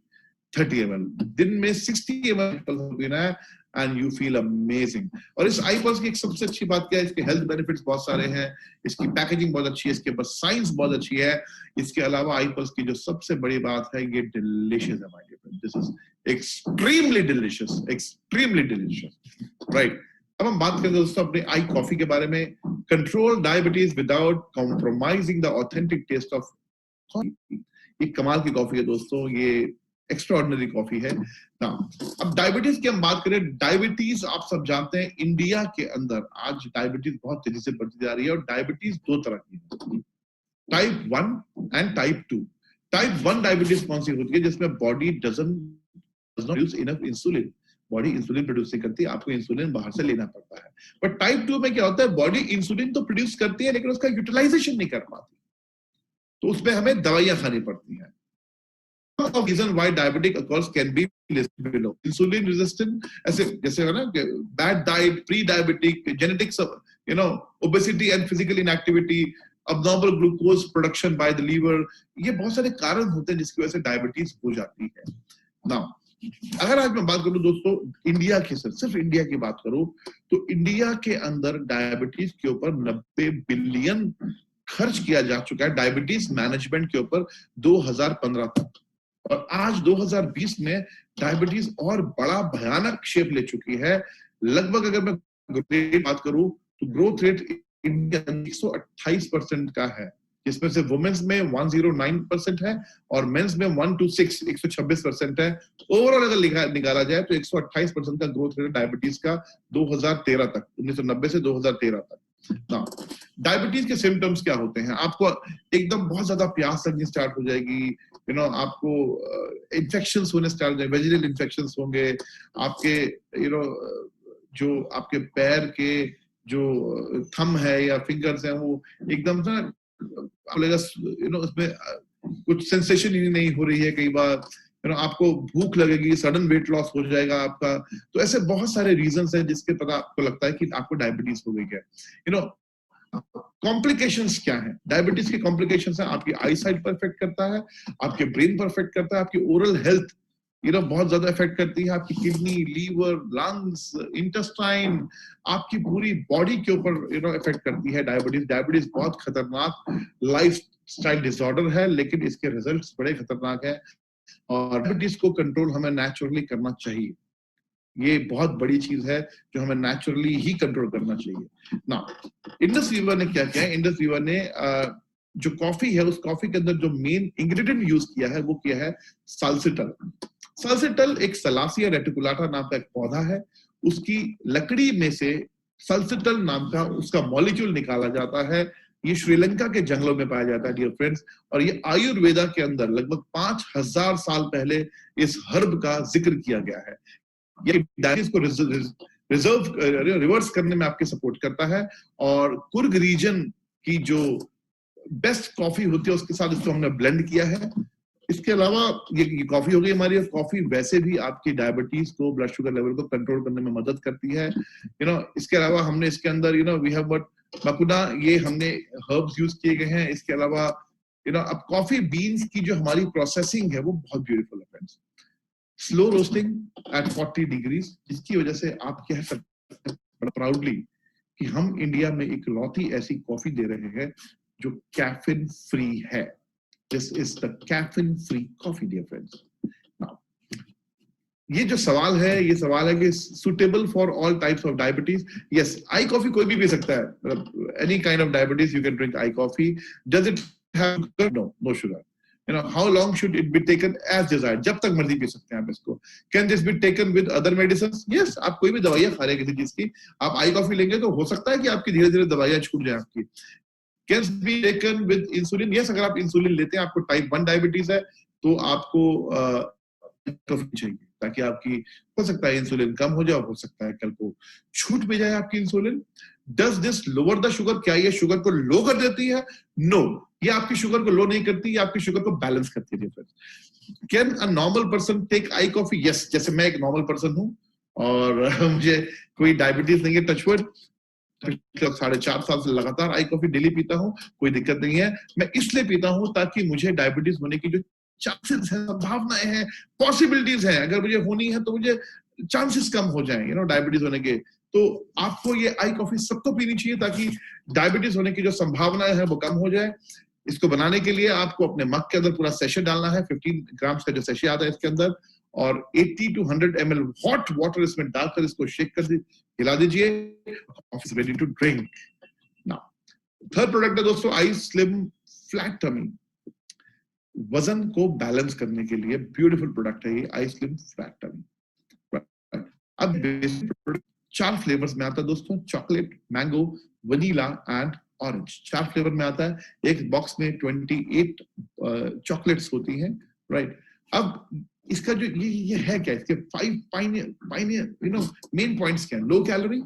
30 ml, दिन में 60 ml पीना है एंड यू फील अमेजिंग। और इस आई पल्स की एक सबसे अच्छी बात क्या है, इसके हेल्थ बेनिफिट्स बहुत सारे हैं, इसकी पैकेजिंग बहुत अच्छी है, इसके पास साइंस बहुत अच्छी है। इसके अलावा आई पल्स की जो सबसे बड़ी बात है, ये डिलीशियस है my dear friend, this is extremely delicious, extremely delicious, right. अब हम बात करें दोस्तों अपने आई कॉफी के बारे में। Control diabetes without compromising the authentic taste of coffee. ये कमाल की कॉफी है दोस्तों, ये एक्स्ट्राऑर्डिनरी कॉफी है ना। अब डायबिटीज की हम बात करें, डायबिटीज आप सब जानते हैं इंडिया के अंदर आज डायबिटीज बहुत तेजी से बढ़ती जा रही है और डायबिटीज दो तरह की है, type 1 and type 2। Type 1 diabetes कौन सी होती है, जिसमें body does not produce enough insulin, body insulin produce नहीं करती, आपको इंसुलिन बाहर से लेना पड़ता है। बट टाइप 2 में क्या होता है, बॉडी इंसुलिन तो प्रोड्यूस करती है लेकिन उसका यूटिलाइजेशन नहीं कर पाती, तो उसमें हमें दवाइयां खानी पड़ती हैं. Of reason why diabetic occurs can be listed below. Insulin resistant, जैसे है ना, bad diet, pre-diabetic, genetics of, obesity and physical inactivity, abnormal glucose production by the liver, ये बहुत सारे कारण होते हैं जिसकी वजह से डायबिटीज हो जाती है. Now, अगर आज मैं बात करूं दोस्तों इंडिया की, सिर्फ इंडिया की बात करूं, तो इंडिया के अंदर डायबिटीज के ऊपर 90 बिलियन खर्च किया जा चुका है डायबिटीज मैनेजमेंट के ऊपर 2015 तक. और आज 2020 में डायबिटीज और बड़ा भयानक शेप ले चुकी है. लगभग अगर मैं ग्रोथ रेट बात करूं तो ग्रोथ रेट इंडिया 128% का है, जिसमें से वुमेन्स में 109% है और मेंस में 126% है. ओवरऑल अगर निकाला जाए तो 128% का ग्रोथ रेट डायबिटीज का 2013 तक, 1990 से 2013 तक. डायबिटीज के सिम्टम्स क्या होते हैं? आपको एकदम बहुत ज्यादा प्यास लगनी स्टार्ट हो जाएगी, आपको इन्फेक्शंस होने स्टार्ट हो जाएंगे, वेजिनल इन्फेक्शंस होंगे, आपके जो आपके पैर के जो थंब है या फिंगर्स हैं वो एकदम से उसमें कुछ सेंसेशन ही नहीं हो रही है. कई बार आपको भूख लगेगी, सडन वेट लॉस हो जाएगा आपका. तो ऐसे बहुत सारे रीजंस हैं जिसके पता आपको लगता है कि आपको डायबिटीज हो गई है. कॉम्प्लिकेशंस क्या है? डायबिटीज के कॉम्प्लिकेशंस है, आपकी आई साइट पर इफेक्ट करता है, आपके ब्रेन पर इफेक्ट करता है, आपकी ओरल हेल्थ बहुत ज्यादा इफेक्ट करती है, आपकी किडनी, लीवर, लंग्स, इंटेस्टाइन, आपकी पूरी बॉडी के ऊपर इफेक्ट करती है डायबिटीज. डायबिटीज बहुत खतरनाक लाइफ स्टाइल डिसऑर्डर है, लेकिन इसके रिजल्ट्स बड़े खतरनाक है और डायबिटीज को कंट्रोल हमें नेचुरली करना चाहिए. ये बहुत बड़ी चीज है जो हमें नेचुरली ही कंट्रोल करना चाहिए. ना इंडस वीवर ने क्या किया है? इंडस वीवर ने जो कॉफी है, उस कॉफी के अंदर जो मेन इंग्रेडिएंट यूज किया है वो किया है साल्सिटल. साल्सिटल एक सलासिया रेटिकुलाटा नाम का एक पौधा है, उसकी लकड़ी में से साल्सिटल नाम का उसका मॉलिक्यूल निकाला जाता है. ये श्रीलंका के जंगलों में पाया जाता है डियर फ्रेंड्स, और ये आयुर्वेदा के अंदर लगभग 5000 साल पहले इस हर्ब का जिक्र किया गया है. ये डायबिटीज को रिवर्स करने में आपके सपोर्ट करता है. और कुर्ग रीजन की जो बेस्ट कॉफी होती है उसके साथ इसको हमने ब्लेंड किया है. इसके अलावा ये कॉफी हो गई हमारी, और कॉफी वैसे भी आपकी डायबिटीज को, ब्लड शुगर लेवल को कंट्रोल करने में मदद करती है. इसके अलावा हमने इसके अंदर वी हैव बट मकुना, ये हमने हर्ब्स यूज किए गए हैं. इसके अलावा अब कॉफी बीन्स की जो हमारी प्रोसेसिंग है वो बहुत ब्यूटीफुल है friends. Slow roasting at 40 degrees, जिसकी वजह से आप कह सकते हैं प्राउडली कि हम इंडिया में इकलौती ऐसी कॉफी दे रहे हैं जो कैफीन फ्री है. This is the caffeine free coffee dear friends. ये जो सवाल है, ये सवाल है कि suitable for all types of diabetes. Yes, I coffee कोई भी पी सकता है. Any kind of diabetes you can drink I coffee. Does it have no sugar? How long should it be taken? As desired. जब तक मर्जी P सकते हैं आप इसको. Can this be taken with other medicines? Yes, आप कोई भी दवाइयां खा रहे हैं किसी चीज की, आप आई कॉफी लेंगे तो हो सकता है कि आपकी धीरे धीरे दवाइयां छूट जाए आपकी. Can this be taken with insulin? Yes, अगर आप इंसुलिन लेते हैं, आपको टाइप 1 डायबिटीज है, तो आपको कॉफी चाहिए ताकि आपकी, हो सकता है इंसुलिन कम हो जाए, हो सकता है कल को छूट भी जाए आपकी insulin. Does this lower the sugar? क्या ये शुगर को लो कर देती है? No, ये आपकी शुगर को लो नहीं करती, ये आपकी शुगर को बैलेंस करती है. Can a normal person take I coffee? Yes, जैसे मैं एक नॉर्मल पर्सन हूँ और मुझे कोई डायबिटीज नहीं है, टचवुड, 4.5 साल से लगातार आई कॉफी डेली पीता हूँ, कोई दिक्कत नहीं है. मैं इसलिए पीता हूँ ताकि मुझे डायबिटीज होने की जो चांसेस है, संभावनाएं हैं, पॉसिबिलिटीज हैं, अगर मुझे होनी है तो मुझे चांसेस कम हो जाएं डायबिटीज होने के. तो आपको ये आई कॉफी सबको पीनी चाहिए ताकि डायबिटीज होने की जो संभावनाएं है वो कम हो जाए. इसको बनाने के लिए आपको अपने मग के अंदर पूरा सेशे डालना है, 15 ग्राम्स का जो सेशे आता है इसके अंदर, और 80 to 100 ml हॉट वाटर इसमें डालकर इसको शेक कर हिला दीजिए. Coffee is ready to drink. Now third product है दोस्तों आई स्लिम फ्लैट टमी. वजन को बैलेंस करने के लिए ब्यूटीफुल प्रोडक्ट है ये आई स्लिम फ्लैट टमी. अब बेसिक 4 फ्लेवर्स में आता है दोस्तों, chocolate, mango, vanilla and orange. 4 flavour में आता है. एक बॉक्स में 28 चॉकलेट्स होती हैं, राइट. अब इसका जो ये है क्या, इसके 5 मेन पॉइंट्स क्या है? लो कैलोरी,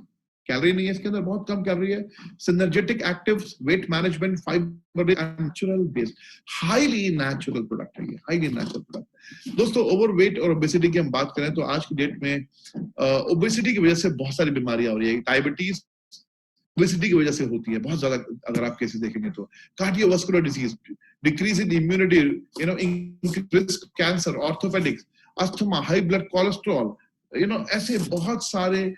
कैलोरी नहीं है इसके अंदर, बहुत कम कैलोरी है। Synergetic actives, weight management, fibre, natural based, highly natural product है ये, हाईली नेचुरल प्रोडक्ट। दोस्तों ओवरवेट और ओबेसिटी की हम बात करें तो आज की डेट में ओबेसिटी की वजह से बहुत सारी बीमारियां हो रही है। डायबिटीज ओबेसिटी की वजह से होती है बहुत ज्यादा, अगर आप केसेस देखेंगे तो। Cardiovascular disease, decrease in immunity, risk cancer, orthopaedics, asthma, high blood cholesterol, ऐसे बहुत सारे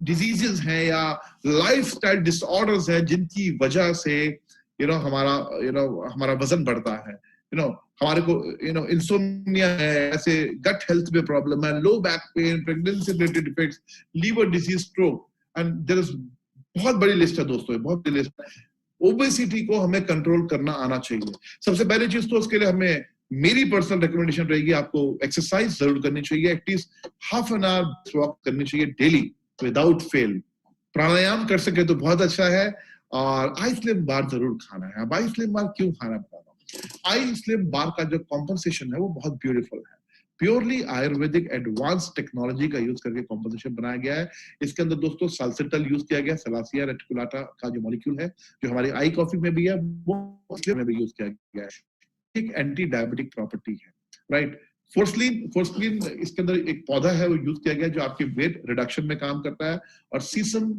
डिजीजेस हैं या लाइफस्टाइल डिसऑर्डर्स हैं जिनकी वजह से हमारा वजन बढ़ता है। हमारे को इंसोम्निया है, ऐसे गट हेल्थ में प्रॉब्लम है, low back pain, pregnancy related effects, liver disease, stroke, and there is बहुत बड़ी लिस्ट है दोस्तों, बहुत बड़ी लिस्ट है। ओबेसिटी को हमें कंट्रोल करना आना चाहिए। सबसे पहली चीज तो उसके लिए हमें, मेरी पर्सनल रिकमेंडेशन रहेगी, आपको एक्सरसाइज जरूर करनी चाहिए, at least half an hour walk करनी चाहिए डेली विदाउट फेल। प्राणायाम कर सके तो बहुत अच्छा है, और आई स्लिम बार जरूर खाना है। अब आई स्लिम बार क्यों खाना बता रहा हूँ। आई स्लिम बार का जो कॉम्पोजिशन है वो बहुत ब्यूटीफुल है, प्योरली आयुर्वेदिक एडवांस टेक्नोलॉजी का यूज करके कॉम्पोजिशन बनाया गया है। इसके अंदर दोस्तों साल्सिटल यूज किया गया, सलासिया रेटिकुलाटा का जो मॉलिक्यूल है, जो हमारी आई कॉफी में भी है, वो में भी यूज किया गया है। एक एंटी डायबिटिक प्रॉपर्टी है, राइट। फोर्सलिन इसके अंदर एक पौधा है, वो यूज किया गया जो आपके वेट रिडक्शन में काम करता है। और सीसम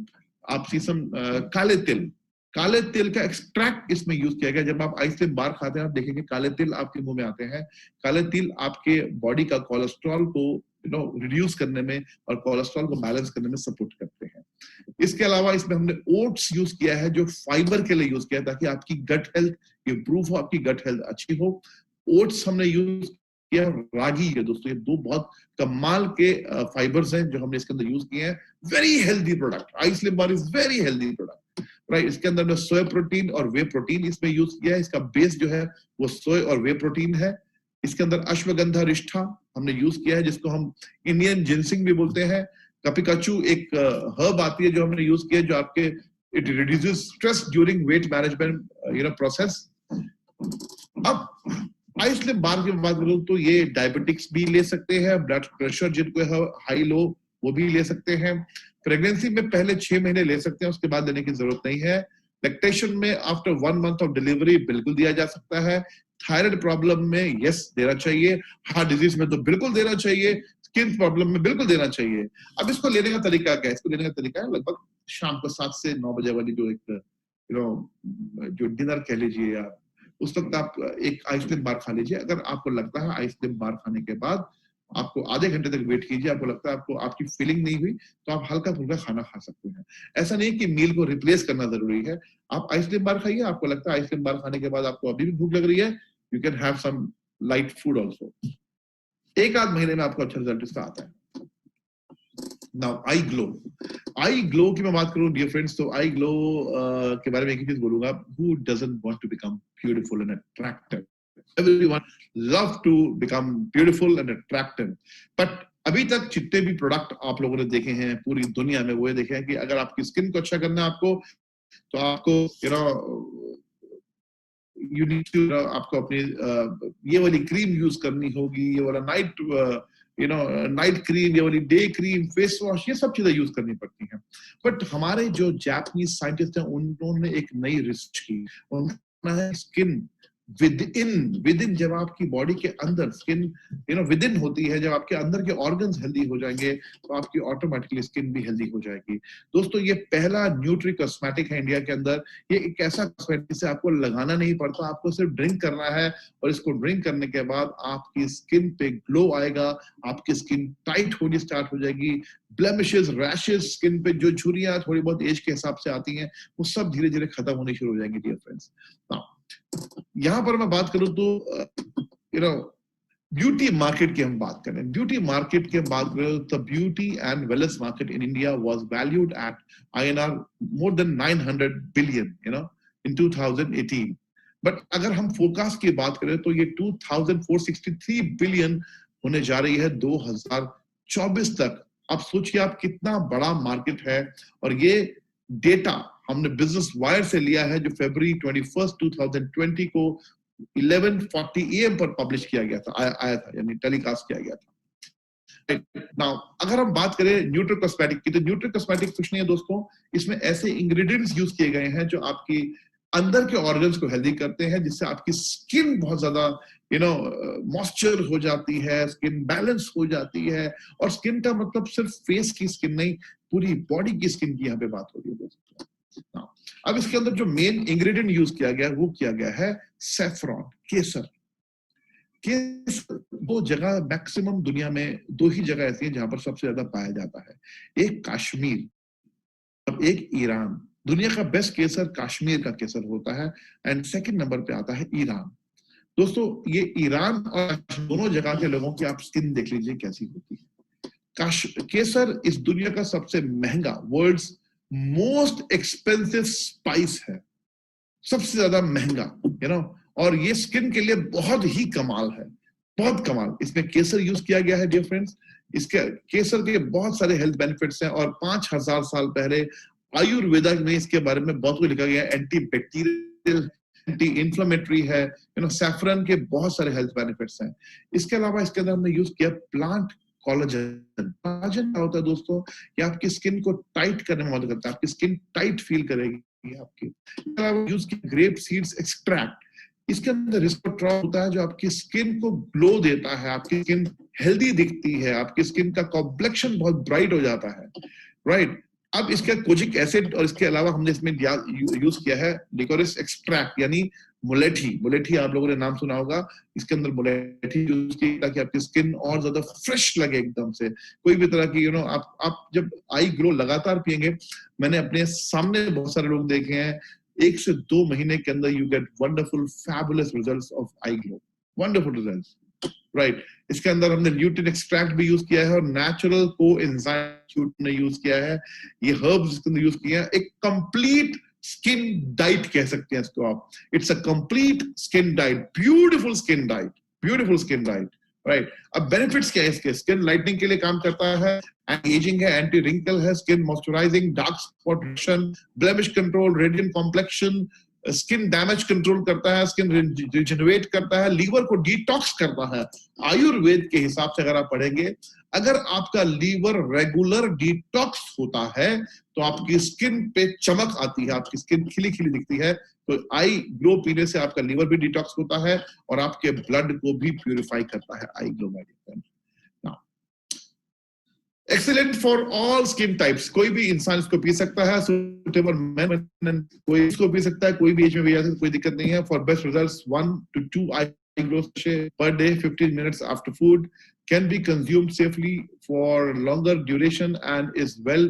काले तिल का एक्सट्रैक्ट इसमें यूज किया गया। जब आप आइसक्रीम बार खाते हैं आप देखेंगे काले तिल आपके मुंह में आते हैं। काले तिल आपके बॉडी का कोलेस्ट्रॉल को रिड्यूस करने में और कोलेस्ट्रॉल को बैलेंस करने में सपोर्ट करते हैं। इसके अलावा इसमें हमने ओट्स यूज किया है जो फाइबर के लिए यूज किया है, ताकि आपकी गट हेल्थ इंप्रूव हो, आपकी गट हेल्थ अच्छी हो। ओट्स हमने यूज किया, रागी है दोस्तों, ये दो बहुत कमाल के फाइबर्स हैं जो हमने इसके अंदर यूज किए हैं। Very healthy product, Islim bar is very healthy product, right. इसके अंदर में सोया प्रोटीन और वे प्रोटीन इसमें यूज किया है। इसका बेस जो है वो सोय और वे प्रोटीन है। इसके अंदर अश्वगंधा रिष्ठा हमने यूज किया है, जिसको हम इंडियन जिनसिंग भी बोलते हैं। कपिकाचू एक हर्ब आती है जो हमने यूज किया है, जो आपके it reduces stress during weight management process. अब आइसलिम बार की बात करूं तो ये डायबिटिक्स भी ले सकते हैं, ब्लड प्रेशर जिनको है हाई लो वो भी ले सकते हैं। प्रेगनेंसी में पहले 6 महीने ले सकते हैं, उसके बाद लेने की जरूरत नहीं है। लैक्टेशन में आफ्टर 1 मंथ ऑफ डिलीवरी बिल्कुल दिया जा सकता है। थायराइड प्रॉब्लम में यस देना चाहिए, हार्ट डिजीज में तो बिल्कुल देना चाहिए, स्किन प्रॉब्लम में बिल्कुल देना चाहिए। अब इसको लेने का तरीका क्या है? इसको लेने का तरीका है लगभग शाम को 7 से 9 बजे वाली जो एक जो डिनर कह लीजिए, या उस वक्त आप एक आइसक्रीम बार खा लीजिए। अगर आपको लगता है आइसक्रीम बार खाने के बाद आपको आधे घंटे तक वेट कीजिए, आपको लगता है आपको आपकी फीलिंग नहीं हुई, तो आप हल्का फुल्का खाना खा सकते हैं। ऐसा नहीं कि मील को रिप्लेस करना जरूरी है। आप आइसक्रीम बार खाइए, आपको लगता है आइसक्रीम बार खाने के बाद आपको अभी भी भूख लग रही है, you can have some light food also. 1 आध महीने में आपको अच्छा रिजल्ट इसका आता है। नाउ आई ग्लो की मैं बात करूं डियर फ्रेंड्स, तो आई ग्लो के बारे में एक ही चीज बोलूंगा, who doesn't want to become beautiful and attractive? Everyone love to become beautiful and attractive, but अभी तक जितने भी प्रोडक्ट आप लोगों ने देखे हैं पूरी दुनिया में, वो ये देखे हैं कि अगर आपकी स्किन को अच्छा करना है आपको, तो आपको you need to आपको अपनी ये वाली क्रीम यूज करनी होगी, ये वाला नाइट क्रीम, ये वाली डे क्रीम, फेस वॉश, ये सब चीजें यूज करनी पड़ती हैं। बट हमारे जो जापानीज साइंटिस्ट हैं उन्होंने एक नई रिसर्च की, उन्होंने स्किन विद इन जब आपकी बॉडी के अंदर स्किन विद इन होती है, जब आपके अंदर के ऑर्गन्स हेल्दी हो जाएंगे तो आपकी ऑटोमेटिकली स्किन भी हेल्दी हो जाएगी। दोस्तों ये पहला न्यूट्री कॉस्मेटिक है इंडिया के अंदर। ये एक ऐसा कॉस्मेटिक से आपको लगाना नहीं पड़ता, आपको सिर्फ ड्रिंक करना है, और इसको ड्रिंक करने के बाद आपकी स्किन पे ग्लो आएगा, आपकी स्किन टाइट होनी स्टार्ट हो जाएगी। ब्लेमिशेस, रैशेस, स्किन पे जो झुर्रियां थोड़ी बहुत एज के हिसाब से आती हैं, वो सब धीरे धीरे खत्म होनी शुरू हो जाएंगी डियर फ्रेंड्स। यहां पर मैं बात करूं तो ब्यूटी मार्केट की हम बात करें, ब्यूटी मार्केट की बात करें तो beauty and wellness market in India was valued at INR more than 900 billion in 2018। But अगर हम फोरकास्ट की बात करें तो ये 2463 बिलियन होने जा रही है 2024 तक। आप सोचिए आप कितना बड़ा मार्केट है। और ये डेटा हमने बिजनेस वायर से लिया है, जो फरवरी 21, 2020 को 11:40 AM पर पब्लिश किया गया था, आया था, यानी टेलीकास्ट किया गया था। नाउ अगर हम बात करें न्यूट्रो कॉस्मेटिक की, तो न्यूट्रो कॉस्मेटिक कुछ नहीं है दोस्तों, इसमें ऐसे इंग्रेडिएंट्स यूज किए गए हैं जो आपकी अंदर के ऑर्गन्स को हेल्दी करते हैं, जिससे आपकी स्किन बहुत ज्यादा मॉइस्चर हो जाती है, स्किन बैलेंस हो जाती है। और स्किन का मतलब सिर्फ फेस की स्किन नहीं, पूरी बॉडी की स्किन की यहाँ पे बात हो रही है दोस्तों। अब इसके अंदर जो मेन इंग्रेडिएंट यूज किया गया है वो किया गया है सैफरॉन, केसर। दो जगह मैक्सिमम दुनिया में, दो ही जगह ऐसी है जहां पर सबसे ज्यादा पाया जाता है, एक कश्मीर और एक ईरान। दुनिया का बेस्ट केसर कश्मीर का केसर होता है, एंड सेकंड नंबर पे आता है ईरान। दोस्तों ये ईरान और दोनों जगह के लोगों की आप स्किन देख लीजिए कैसी होती है। केसर इस दुनिया का सबसे महंगा, वर्ल्ड्स मोस्ट एक्सपेंसिव स्पाइस है, सबसे ज्यादा महंगा, और ये स्किन के लिए बहुत ही कमाल है, बहुत कमाल। इसमें केसर यूज किया गया है डियर फ्रेंड्स। इसके केसर के बहुत सारे हेल्थ बेनिफिट्स हैं, और 5000 साल पहले आयुर्वेदा में इसके बारे में बहुत कुछ लिखा गया है। एंटी बैक्टीरियल, एंटी इंफ्लेमेटरी है, सैफरन के बहुत सारे हेल्थ बेनिफिट्स हैं। इसके अलावा इसके अंदर हमने यूज किया प्लांट कोलाजन। कोलाजन क्या होता है दोस्तों, ये आपकी स्किन को टाइट करने में मदद करता है, आपकी स्किन टाइट फील करेगी आपकी। यूज किया ग्रेप सीड्स एक्सट्रैक्ट। इसके अंदर रिस्कोट्रॉल होता है जो आपकी स्किन को ग्लो देता है, आपकी स्किन हेल्दी दिखती है, आपकी स्किन का कॉम्प्लेक्शन बहुत ब्राइट हो जाता है, राइट। अब इसका कोजिक एसिड, और इसके अलावा हमने इसमें यूज किया है लिकोरिस एक्सट्रैक्ट, यानी मुलेठी। मुलेठी आप लोगों ने नाम सुना होगा, इसके अंदर मुलेठी यूज की ताकि आपकी स्किन और ज्यादा फ्रेश लगे एकदम से। कोई भी तरह की आप जब आई ग्लो लगातार पियेंगे, मैंने अपने सामने बहुत सारे लोग देखे हैं, 1 से 2 महीने के अंदर you get wonderful fabulous results of I glow, wonderful results, right. इसके अंदर हमने ल्यूटिन एक्सट्रैक्ट भी यूज किया है, और नेचुरल कोएंजाइम ने यूज किया है। ये हर्ब्स इसके अंदर यूज किए हैं। एक कंप्लीट स्किन डाइट कह सकते हैं इसको आप। It's a complete skin diet, beautiful skin diet, beautiful skin diet, right. अब बेनिफिट्स क्या है इसके? स्किन लाइटनिंग के लिए काम करता है, एंटी एजिंग है, एंटी रिंकल है, skin moisturising, dark spot reduction, blemish control, radiant complexion, skin damage control करता है, स्किन रिजेनरेट करता है, लीवर को डिटॉक्स करता है। आयुर्वेद के हिसाब से अगर आप पढ़ेंगे, अगर आपका लीवर रेगुलर डिटॉक्स होता है तो आपकी स्किन पे चमक आती है, आपकी स्किन खिली खिली दिखती है। तो आई ग्लो पीने से आपका लीवर भी डिटॉक्स होता है और आपके ब्लड को भी प्यूरिफाई करता है I glow medicine. Excellent for all skin types, कोई भी इंसान इसको पी सकता है, सुटेबल मैन कोई इसको पी सकता है, कोई भी एज में भी कोई दिक्कत नहीं है। For best results 1 to 2 I glow per day, 15 minutes after food, can be consumed safely for longer duration and is well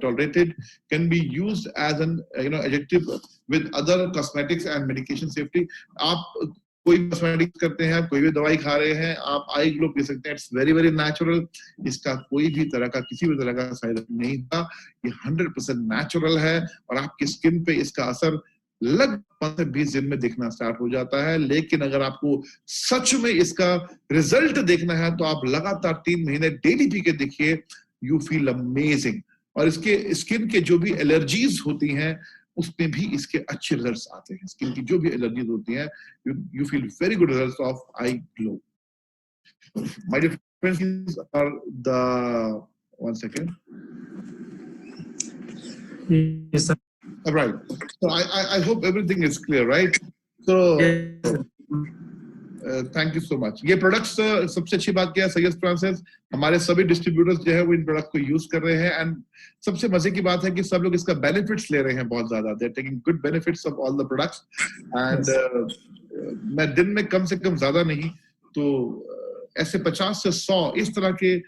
tolerated, can be used as an adjunctive with other cosmetics and medication safety. आप कोई cosmetics करते हैं, कोई भी दवाई खा रहे हैं, आप आई ग्लो पी सकते हैं। इट्स वेरी वेरी नेचुरल, इसका कोई भी तरह का किसी भी तरह का साइड इफेक्ट नहीं था, ये 100% नेचुरल है और आपकी स्किन पे इसका असर लगभग 15 से 20 दिन में दिखना स्टार्ट हो जाता है। लेकिन अगर आपको सच में इसका रिजल्ट देखना है तो आप लगातार 3 महीने डेली पी के देखिए, यू फील अमेजिंग। और इसके स्किन के जो भी एलर्जीज होती हैं उसमें भी इसके अच्छे रिजल्ट्स आते हैं। स्किन की जो भी एलर्जीज होती हैं, you feel very good results of eye glow. My dear friends, these are the one second. Yes, sir. All right. So I hope everything is clear, right? So thank you so much. ये products सबसे अच्छी बात क्या है Syed Francis, हमारे सभी distributors जो है वो इन प्रोडक्ट को यूज कर रहे हैं। एंड सबसे मजे की बात है कि सब लोग इसका बेनिफिट्स ले रहे हैं बहुत ज्यादा। They are taking good benefits of all the products. And मैं दिन में कम से कम ज्यादा नहीं तो ऐसे 50 से 100 इस तरह के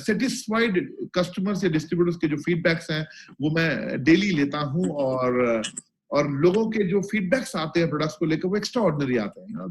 सेटिस्फाइड कस्टमर्स या डिस्ट्रीब्यूटर्स के जो फीडबैक्स हैं वो मैं डेली लेता हूं। और लोगों के जो फीडबैक्स आते हैं प्रोडक्ट्स को लेकर वो एक्स्ट्रा ऑर्डिनरी आते हैं।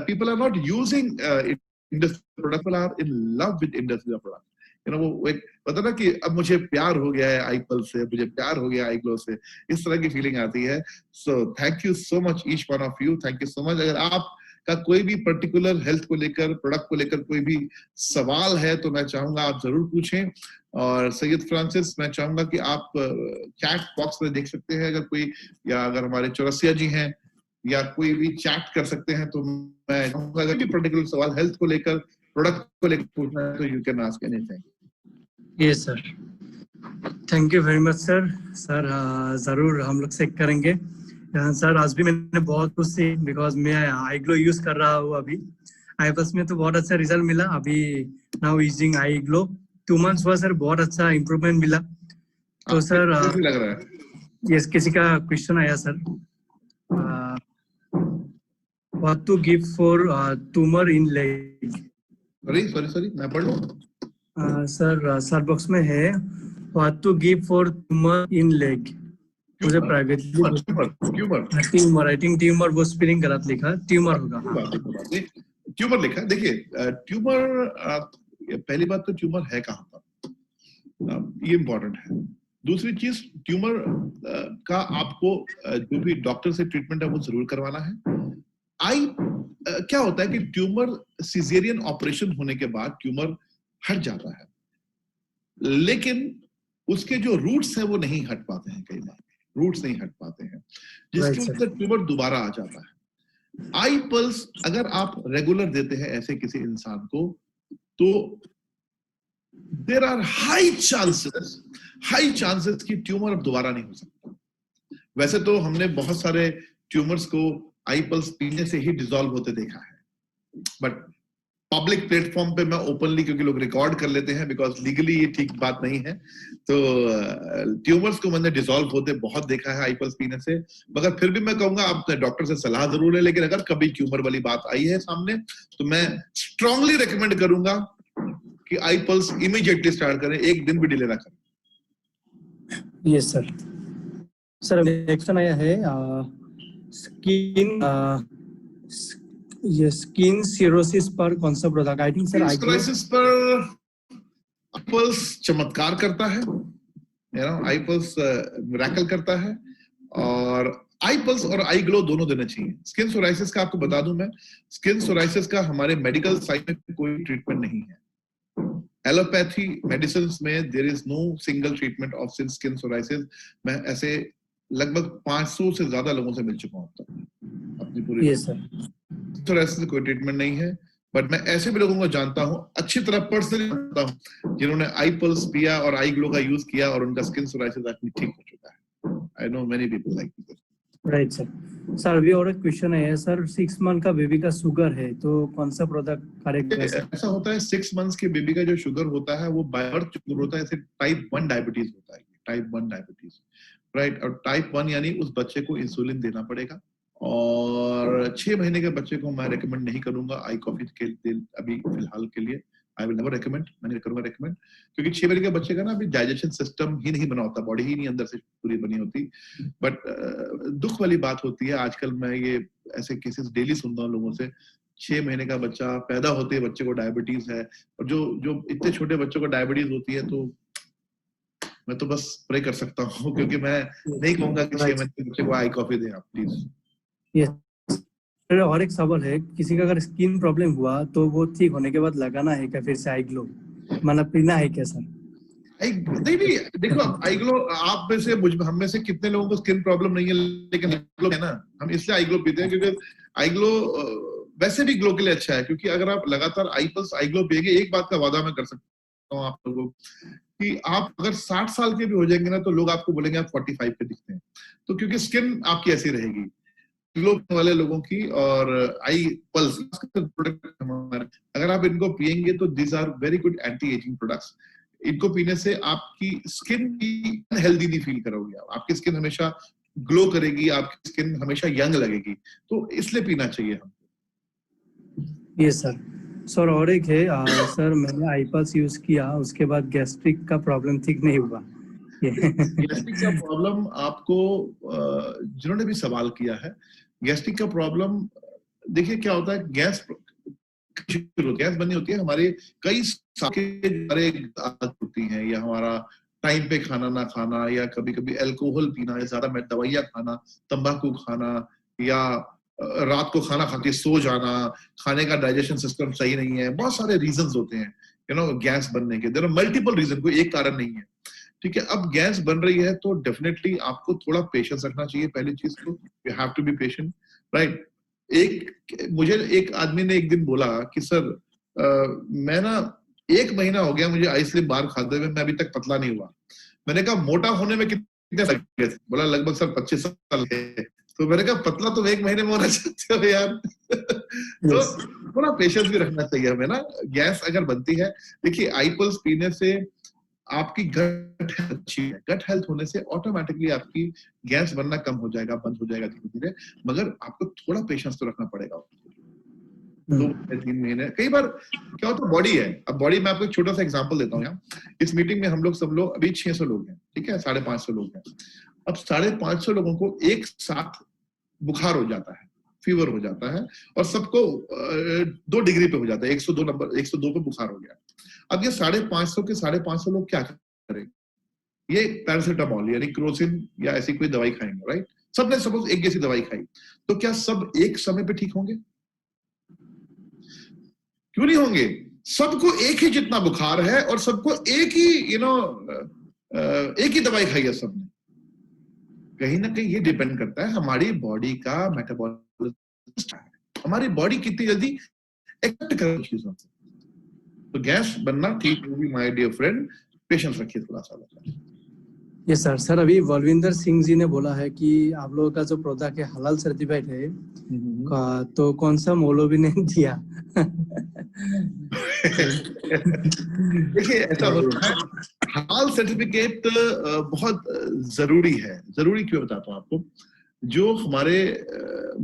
People are not using industry product, people are in love with industry product. वो एक पता ना कि अब मुझे प्यार हो गया है आई पल से, मुझे प्यार हो गया आई ग्लो से, इस तरह की फीलिंग आती है। So thank you so much each one of you, thank you so much. अगर आप का कोई भी पर्टिकुलर हेल्थ को लेकर, प्रोडक्ट को लेकर कोई भी सवाल है तो मैं चाहूंगा आप जरूर पूछें। और सैयद फ्रांसिस, मैं चाहूंगा कि आप चैट बॉक्स में देख सकते हैं अगर कोई, या अगर हमारे चौरसिया जी हैं या कोई भी चैट कर सकते हैं तो मैं चाहूंगा अगर भी पर्टिकुलर सवाल हेल्थ को लेकर, प्रोडक्ट को लेकर पूछना है तो you can ask anything. Yes sir, thank you very much sir. Sir जरूर हम लोग चेक करेंगे। सर आज भी मैंने बहुत कुछ सी, बिकॉज मैं आई ग्लो यूज कर रहा हूँ अभी। आई प्लस में तो बहुत अच्छा रिजल्ट मिला। अभी now using I glow 2 months हुआ सर, बहुत अच्छा इम्प्रूवमेंट मिला। तो सर कैसे लग रहा है? यस, किसी का क्वेश्चन आया sir, what to give for tumour in leg. Sorry मैं पढ़ लूं। सर सर्च बॉक्स में है, what to give for tumour in leg. मुझे privately tumour, I think tumour वो स्पेलिंग गलत लिखा, ट्यूमर होगा। ट्यूमर लिखा है। देखिए ट्यूमर, पहली बात तो ट्यूमर है कहाँ पर, ये इम्पोर्टेंट है। दूसरी चीज, ट्यूमर का आपको जो भी डॉक्टर से ट्रीटमेंट है वो जरूर करवाना है। क्या होता है कि ट्यूमर सिजेरियन ऑपरेशन होने के बाद ट्यूमर हट जाता है, लेकिन उसके जो रूट्स हैं वो नहीं हट पाते हैं। कई बार रूट्स नहीं हट पाते हैं, जिसकी वजह से ट्यूमर दोबारा आ जाता है। आई पल्स अगर आप रेगुलर देते हैं ऐसे किसी इंसान को, तो देयर आर हाई चांसेस कि ट्यूमर अब दोबारा नहीं हो सकता। वैसे तो हमने बहुत सारे ट्यूमर्स को आई पल्स पीने से ही डिसॉल्व होते देखा है, बट पब्लिक प्लेटफॉर्म पे मैं ओपनली, क्योंकि लोग रिकॉर्ड कर लेते हैं, बिकॉज लीगली ये ठीक बात नहीं है, तो ट्यूमर्स को मैंने डिसॉल्व होते बहुत देखा है आई पल्स पीने से। मगर फिर भी मैं कहूंगा आप डॉक्टर से सलाह जरूर है, लेकिन अगर कभी ट्यूमर वाली बात आई है सामने तो मैं स्ट्रांगली रिकमेंड करूंगा कि आई पल्स इमीडिएटली स्टार्ट करें, एक दिन भी डिले ना करें। Yes sir. सर क्वेश्चन आया है, स्किन सिरोसिस पर कौन सा product? I think sir I cirrhosis पर आई पल्स चमत्कार करता है, आई पल्स मिरेकल करता है, और आई पल्स और आई ग्लो दोनों देने चाहिए। स्किन सोराइसिस का आपको बता दूं मैं, स्किन सोराइसिस का हमारे मेडिकल साइड में कोई ट्रीटमेंट नहीं है। एलोपैथी मेडिसिन में there is no single treatment of skin psoriasis. मैं ऐसे लगभग 500 से ज्यादा लोगों से मिल चुका हूं अपनी पूरी। Yes sir. सोराइसिस कोई ट्रीटमेंट नहीं है, बट मैं ऐसे भी लोगों को जानता हूं, अच्छी तरह पर्सनली जानता हूं, जिन्होंने आई पल्स पिया और आई ग्लो का यूज किया और उनका स्किन सोराइसिस एक्चुअली ठीक हो चुका है। I know many people like this. Right sir. Sir अभी और एक क्वेश्चन है सर, 6 month का बेबी का शुगर है तो कौन सा प्रोडक्ट करेक्ट है सर? ऐसा होता है 6 months के बेबी का जो शुगर होता है वो बाय बर्थ शुगर होता है, ऐसे टाइप 1 डायबिटीज होता है, टाइप 1 डायबिटीज, राइट। और टाइप 1 यानी उस बच्चे को इंसुलिन देना पड़ेगा, और 6 महीने के बच्चे को मैं रेकमेंड नहीं करूंगा आई कॉफी के लिए अभी फिलहाल के लिए। आई विल नेवर रेकमेंड, मैं नहीं करूंगा रेकमेंड, क्योंकि 6 महीने के बच्चे का ना अभी डाइजेशन सिस्टम ही नहीं बना होता, बॉडी ही नहीं अंदर से पूरी बनी होती। बट दुख वाली बात होती है, आजकल मैं ये ऐसे केसेस डेली सुनता हूँ लोगों से, 6 महीने का बच्चा पैदा होते ही बच्चे को डायबिटीज है, और जो इतने छोटे बच्चों को डायबिटीज होती है, तो मैं तो बस प्रे कर सकता हूँ, क्योंकि मैं नहीं कहूंगा कि 6 महीने के बच्चे को आई कॉफी दें आप प्लीज। और एक सवाल है, किसी का अगर स्किन प्रॉब्लम हुआ तो वो ठीक होने के बाद लगाना है क्या फिर से आई ग्लो, मतलब पीना है क्या सर? नहीं देखो, आई ग्लो आप में से हम में से कितने लोगों को स्किन प्रॉब्लम नहीं है, लेकिन आई ग्लो है ना, हम इसलिए आई ग्लो पीते हैं, क्योंकि आई ग्लो वैसे भी ग्लो के लिए अच्छा है। क्योंकि अगर आप लगातार आई पल्स आई ग्लो पिएंगे, एक बात का वादा मैं कर सकता हूँ आप लोगों को, कि आप अगर 60 साल के भी हो जाएंगे ना, तो लोग आपको बोलेंगे आप 45 पे दिखते हैं। तो क्योंकि स्किन आपकी ऐसी रहेगी, ग्लो वाले लोगों की। और आई पल्स प्रोडक्ट हमारे, अगर आप इनको पिएंगे तो this are very good anti aging products. इनको पीने से आपकी स्किन की अनहेल्दी नहीं फील करोगे, आपकी स्किन हमेशा ग्लो करेगी, आपकी स्किन हमेशा यंग लगेगी, तो इसलिए पीना चाहिए हमको। Yes sir. सर और एक है सर, मैंने आई पल्स यूज किया, उसके बाद गैस्ट्रिक का प्रॉब्लम ठीक नहीं हुआ। गैस्ट्रिक का प्रॉब्लम आपको, जिन्होंने भी सवाल किया है, गैस्ट्रिक का प्रॉब्लम, देखिए क्या होता है, गैस बनी होती है, हमारे कई आदत होती हैं, या हमारा टाइम पे खाना ना खाना, या कभी कभी अल्कोहल पीना, या ज्यादा दवाइयाँ खाना, तंबाकू खाना, या रात को खाना खा के सो जाना, खाने का डाइजेशन सिस्टम सही नहीं है, बहुत सारे रीजंस होते हैं गैस बनने के। देयर आर मल्टीपल रीजन, कोई एक कारण नहीं है, ठीक है। अब गैस बन रही है तो डेफिनेटली आपको थोड़ा पेशेंस रखना चाहिए, पहली चीज तो you have to be patient, right. मुझे एक आदमी ने एक दिन बोला कि सर मैं ना 1 महीना हो गया मुझे आइसक्रीम बार खाते हुए, मैं अभी तक पतला नहीं हुआ। मैंने कहा मोटा होने में कितने साल लगे थे? बोला लगभग सर 25 साल लगे। तो मैंने कहा पतला तुम 1 महीने में होना चाहते हो यार। तो थोड़ा पेशेंस भी रखना चाहिए हमें ना। गैस अगर बनती है, देखिए आईपल्स पीने से आपकी गट हेल्थ अच्छी है, गट हेल्थ होने से ऑटोमेटिकली आपकी गैस बनना कम हो जाएगा, बंद हो जाएगा धीरे धीरे, मगर आपको थोड़ा पेशेंस तो रखना पड़ेगा। 2 महीने 3 महीने, कई बार क्या होता है बॉडी है। अब बॉडी में आपको एक छोटा सा एग्जांपल देता हूँ यहाँ। इस मीटिंग में हम लोग सब लोग अभी 600 लोग हैं, ठीक है, 550 लोग हैं। अब 550 लोगों को एक साथ बुखार हो जाता है, फीवर हो जाता है, और सबको 2 डिग्री पे हो जाता है, 102 नंबर, 102 पे बुखार हो गया। अब ये 550 के 550 लोग क्या करेंगे? ये पैरासिटामोल यानी क्रोसिन या ऐसी कोई दवाई खाएंगे, राइट? सबने सपोज एक जैसी दवाई खाई, तो क्या सब एक समय पे ठीक होंगे? क्यों नहीं होंगे? सबको एक ही जितना बुखार है और सबको एक ही एक ही दवाई खाई है सबने। कहीं ना कहीं ये डिपेंड करता है हमारी बॉडी का मेटाबॉलिज्म, हमारी बॉडी कितनी जल्दी एक्सेप्ट कर चीजों को। तो गैस बनना ठीक होगी माय डियर फ्रेंड, पेशेंस रखिए थोड़ा सा। Yes sir. सर अभी बलविंदर सिंह जी ने बोला है कि आप लोगों का जो प्रोडक्ट है हलाल सर्टिफाइड है, तो कौन सा मौलवी ने दिया? देखिए ऐसा होता है, हलाल सर्टिफिकेट बहुत जरूरी है। जरूरी क्यों बताता हूँ आपको। जो हमारे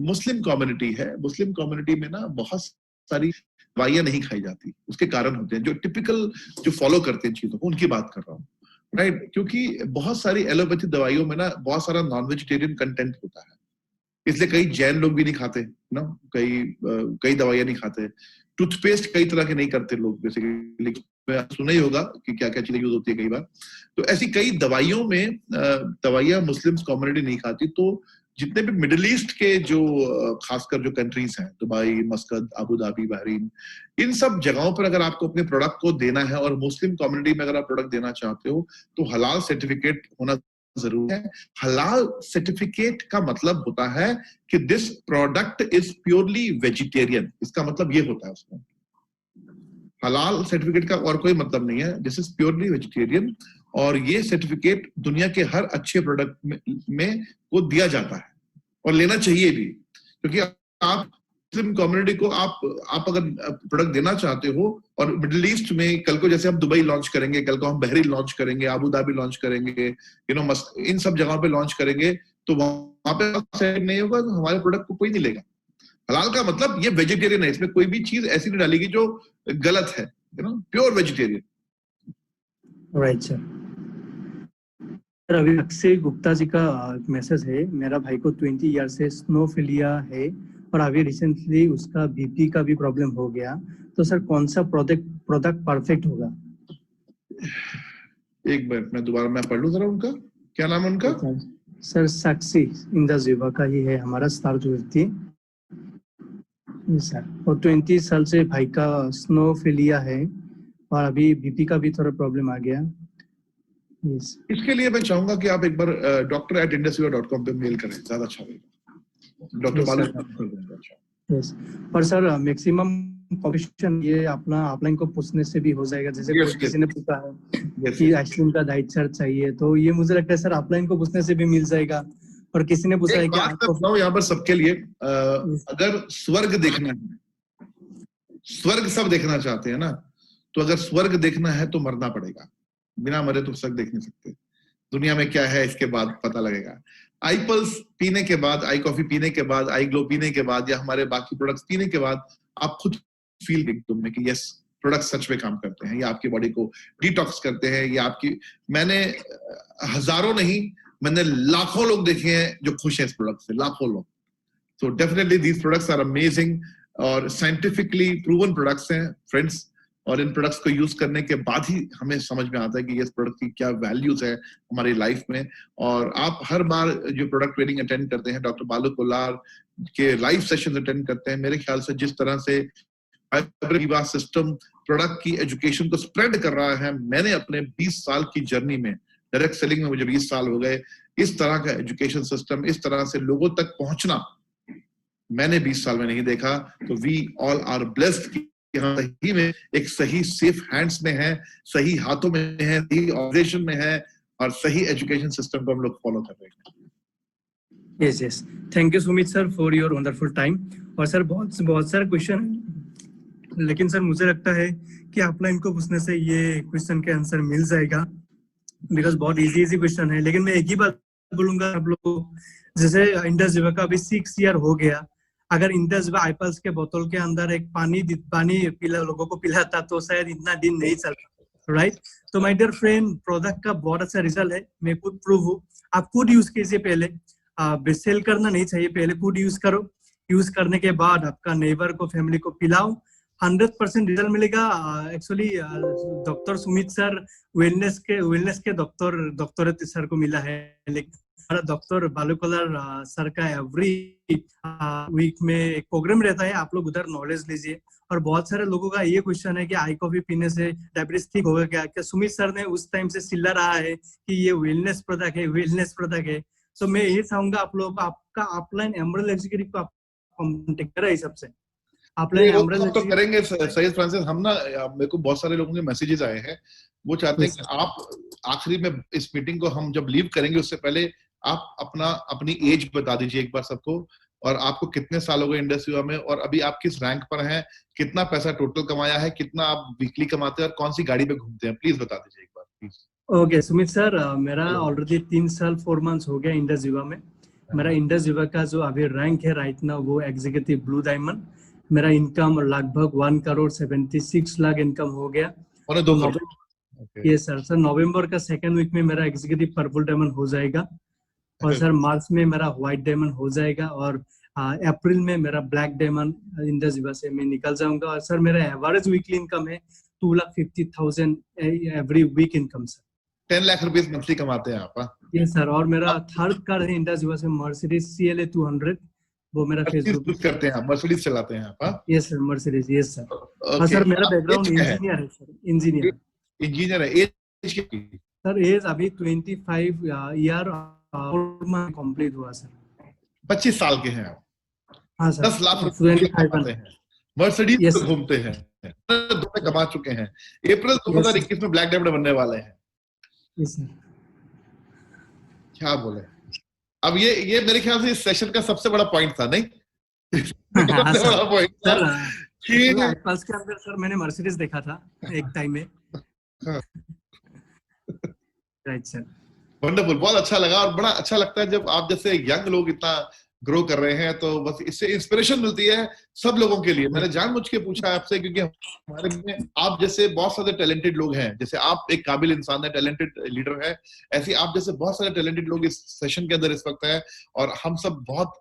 मुस्लिम कम्युनिटी है, मुस्लिम कम्युनिटी में ना बहुत सारी दवाइयां नहीं खाई जाती, उसके कारण होते हैं। जो टिपिकल जो फॉलो करते हैं चीजों को, उनकी बात कर रहा हूँ, राइट? क्योंकि बहुत सारी एलोपैथी दवाइयों में ना बहुत सारा नॉन वेजिटेरियन कंटेंट होता है, इसलिए कई जैन लोग भी नहीं खाते ना, कई दवाइयां नहीं खाते। टूथपेस्ट कई तरह के नहीं करते लोग, बेसिकली सुना ही होगा कि क्या क्या चीजें यूज होती है कई बार। तो ऐसी कई दवाइयों में दवाइयां मुस्लिम कम्युनिटी नहीं खाती। तो जितने भी मिडिल ईस्ट के जो खासकर जो कंट्रीज हैं, Dubai, Muscat, Abu Dhabi, Bahrain, इन सब जगहों पर अगर आपको अपने प्रोडक्ट को देना है और मुस्लिम कम्युनिटी में अगर आप प्रोडक्ट देना चाहते हो, तो हलाल सर्टिफिकेट होना जरूरी है। हलाल सर्टिफिकेट का मतलब होता है कि this product is purely vegetarian. इसका मतलब ये होता है उसमें। हलाल सर्टिफिकेट का और कोई मतलब नहीं है, दिस इज प्योरली वेजिटेरियन। और ये सर्टिफिकेट दुनिया के हर अच्छे प्रोडक्ट में वो दिया जाता है और लेना चाहिए भी, क्योंकि आप मुस्लिम कम्युनिटी को आप अगर प्रोडक्ट देना चाहते हो, और मिडिल ईस्ट में कल को जैसे हम दुबई लॉन्च करेंगे, कल को हम बहरीन लॉन्च करेंगे, अबू धाबी लॉन्च करेंगे, इन सब जगहों पे लॉन्च करेंगे, तो वहां पे नहीं होगा तो हमारे प्रोडक्ट को कोई नहीं लेगा। हलाल का मतलब ये वेजिटेरियन है, इसमें कोई भी चीज ऐसी नहीं डालेगी जो गलत है, pure vegetarian. Right sir. Sir अभी अक्षय गुप्ता जी का मैसेज है, मेरा भाई को 20 ईयर से स्नोफिलिया है और अभी रिसेंटली उसका बीपी का भी प्रॉब्लम हो गया, तो सर कौन सा प्रोडक्ट परफेक्ट होगा? एक मिनट मैं दोबारा मैं पढ़ लूं जरा उनका, क्या नाम है उनका? सर साक्षी इंदाजीवा का ही है हमारा स्टार व्यक्ति सर, और 20 साल से भाई का स्नोफिलिया है और अभी बीपी का भी थोड़ा प्रॉब्लम आ गया। इसके लिए मैं चाहूंगा कि आप एक बार doctor@indusviva.com पे मेल करें, ज्यादा अच्छा रहेगा। डॉक्टर बालू कर देंगे। अच्छा यस, पर सर मैक्सिमम कॉम्पिटिशन ये अपना ऑफलाइन को पूछने से भी हो जाएगा। जैसे किसी ने पूछा है कि आइसक्रीम का डाइट चार्ट चाहिए, तो ये मुझे लगता है सर ऑफलाइन को पूछने से भी मिल जाएगा। और किसी ने पूछा है कि आपको यहाँ पर सबके लिए अगर स्वर्ग देखना है, स्वर्ग सब देखना चाहते हैं ना, तो अगर स्वर्ग देखना है तो मरना पड़ेगा, बिना मरे तो स्वर्ग देख नहीं सकते। दुनिया में क्या है इसके बाद पता लगेगा। आई पल्स पीने के बाद, आई कॉफी पीने के बाद, आई ग्लो पीने के बाद, या हमारे बाकी प्रोडक्ट्स पीने के बाद आप खुद फील एकदम में कि यस प्रोडक्ट सच में काम करते हैं, या आपकी बॉडी को डिटॉक्स करते हैं, या आपकी, मैंने हजारों नहीं, मैंने लाखों लोग देखे हैं जो खुश हैं इस प्रोडक्ट से, लाखों लोग। तो definitely these products are amazing और साइंटिफिकली प्रूवन प्रोडक्ट्स हैं फ्रेंड्स। और इन प्रोडक्ट्स को यूज करने के बाद ही हमें समझ में आता है कि इस प्रोडक्ट की क्या वैल्यूज है हमारी लाइफ में। और आप हर बार जो प्रोडक्ट ट्रेनिंग अटेंड करते हैं, डॉक्टर बालू कोलार के लाइव सेशन अटेंड करते हैं, मेरे ख्याल से जिस तरह से विवा सिस्टम प्रोडक्ट की एजुकेशन को स्प्रेड कर रहा है, मैंने अपने 20 साल की जर्नी में, डायरेक्ट सेलिंग में मुझे 20 साल हो गए, इस तरह का एजुकेशन सिस्टम, इस तरह से लोगों तक पहुंचना मैंने 20 साल में नहीं देखा। तो वी ऑल आर ब्लेस्ड हाँ सही में एक सही सेफ हैंड्स में है, सही हाथों में है, सही ऑर्गेनाइजेशन में है और सही एजुकेशन सिस्टम को हम लोग फॉलो कर रहे हैं। Yes yes, thank you Sumit sir for your wonderful time. और सर बहुत सारे क्वेश्चन है, लेकिन सर मुझे लगता है कि ऑफलाइन को पूछने से ये क्वेश्चन के आंसर मिल जाएगा, बिकॉज बहुत इजी क्वेश्चन है। लेकिन मैं एक ही बात बोलूंगा आप लोग को, जैसे इंडस रिवर का अभी 6 ईयर हो गया, अगर इंडस रिवर आईपल्स के बोतल के अंदर एक पानी पिला लोगों को पिलाता तो शायद इतना दिन नहीं चलता, राइट? तो माय डियर फ्रेंड, प्रोडक्ट का बहुत अच्छा रिजल्ट है, मैं खुद प्रूव हूँ। आप खुद यूज कीजिए, पहले सेल करना नहीं चाहिए, पहले खुद यूज करो। यूज करने के बाद आपका नेबर को, फैमिली को पिलाओ, 100% रिजल्ट मिलेगा। Actually doctor Sumit sir wellness के डॉक्टरेट सर को मिला है, लेकिन डॉक्टर बालूकलर सर का एवरी वीक में एक प्रोग्राम रहता है, आप लोग उधर नॉलेज लीजिए। और बहुत सारे लोगों का ये क्वेश्चन है कि आई कॉफी पीने से डायबिटीज ठीक होगा क्या? सुमित सर ने उस टाइम से चिल्ला रहा है कि ये वेलनेस प्रोडक्ट है। तो मैं ये चाहूंगा आप लोगों को, आपका ऑफलाइन एमरल एग्जीक्यूटिव को आप कांटेक्ट करें इस सबसे। वो तो करेंगे सैयद फ्रांसिस। हम ना, मेरे को बहुत सारे लोगों के मैसेजेस आए हैं, वो चाहते हैं कि आप आखिरी में इस मीटिंग को हम जब लीव करेंगे उससे पहले आप अपनी एज बता दीजिए एक बार सबको, और आपको कितने साल हो गए इंडस्ट्री में, और अभी आप किस रैंक पर हैं, कितना पैसा टोटल कमाया है, कितना आप वीकली कमाते हैं और कौन सी गाड़ी पे घूमते हैं, प्लीज बता दीजिए एक बार प्लीज। ओके सुमित सर, मेरा ऑलरेडी 3 साल 4 मंथ्स हो गया इंडस रिवर में। मेरा इंडस रिवर का जो अभी रैंक है राइट नाउ वो एग्जीक्यूटिव ब्लू डायमंड। मेरा इनकम लगभग 1,76 लाख इनकम हो गया। और 2 ये सर नवंबर का 2nd वीक में मेरा एग्जीक्यूटिव पर्पल डायमंड हो जाएगा, और सर मार्च में मेरा व्हाइट डायमंड हो जाएगा, और अप्रैल में मेरा ब्लैक डायमंड इंडस रिवर से मैं निकल जाऊंगा। और सर मेरा एवरेज वीकली इनकम है 2,50,000 every week income sir. 10 lakh rupees monthly कमाते हैं आप? ये सर, और मेरा थर्ड कार है इंडस रिवर से मर्सिडीज CLA 200, वो मेरा फेसबुक करते हैं, मर्सिडीज चलाते हैं आप? Yes sir, Mercedes, yes sir. हाँ सर, मेरा बैकग्राउंड इंजीनियर है सर, इंजीनियर है। एज सर एज अभी 25 ईयर कंप्लीट हुआ सर। 25 साल के हैं आप? हाँ सर, 10 लाख रुपए हैं, मर्सिडीज yes, घूमते हैं, 2 में कमा चुके हैं, अप्रैल 2021 में ब्लैक डायमंड बनने वाले हैं। yes, sir. क्या बोले? अब ये मेरे ख्याल से इस सेशन का सबसे बड़ा पॉइंट था, नहीं? सबसे बड़ा पॉइंट था कि आईपल्स के अंदर सर मैंने मर्सिडीज देखा था एक टाइम में। राइट सर, वंडरफुल, बहुत अच्छा लगा। और बड़ा अच्छा लगता है जब आप जैसे यंग लोग इतना ग्रो कर रहे हैं, तो बस इससे इंस्पिरेशन मिलती है सब लोगों के लिए। मैंने जानबूझ के पूछा आपसे क्योंकि हमारे में आप जैसे बहुत सारे टैलेंटेड लोग हैं, जैसे आप एक काबिल इंसान है, टैलेंटेड लीडर है, ऐसे आप जैसे बहुत सारे टैलेंटेड लोग इस सेशन के अंदर इस वक्त है। और हम सब बहुत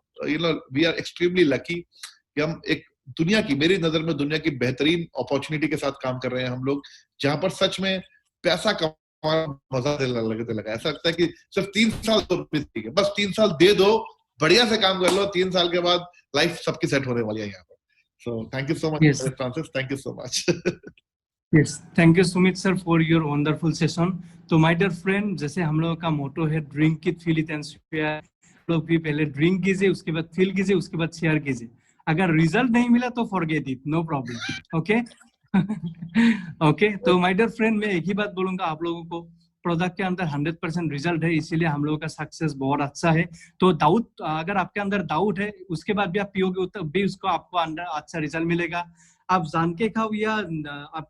वी आर एक्सट्रीमली लकी कि हम एक दुनिया की, मेरी नजर में दुनिया की बेहतरीन अपॉर्चुनिटी के साथ काम कर रहे हैं हम लोग, जहां पर सच में पैसा मजा लगा। ऐसा लगता है कि सिर्फ 3 साल तो ठीक है, बस 3 साल दे दो, बढ़िया से काम कर लो, 3 साल के बाद लाइफ सबकी सेट होने वाली है यहाँ पर। So thank you so much Francis, thank you so much. Yes, thank you Sumit sir for your wonderful session. तो माय डियर फ्रेंड, जैसे हम लोगों का मोटो है drink it, feel it and share. लोग भी पहले ड्रिंक कीजिए, उसके बाद फील कीजिए, उसके बाद शेयर कीजिए। अगर रिजल्ट नहीं मिला तो forget it, no problem. Okay okay, तो माय डियर फ्रेंड, मैं एक ही बात बोलूंगा आप लोगों को, प्रोडक्ट के अंदर 100% रिजल्ट है, इसीलिए हम लोगों का सक्सेस बहुत अच्छा है। तो डाउट, अगर आपके अंदर डाउट है उसके बाद भी आप पियोगे तो भी उसको आपको अंदर अच्छा रिजल्ट मिलेगा। आप जान के खाओ या आप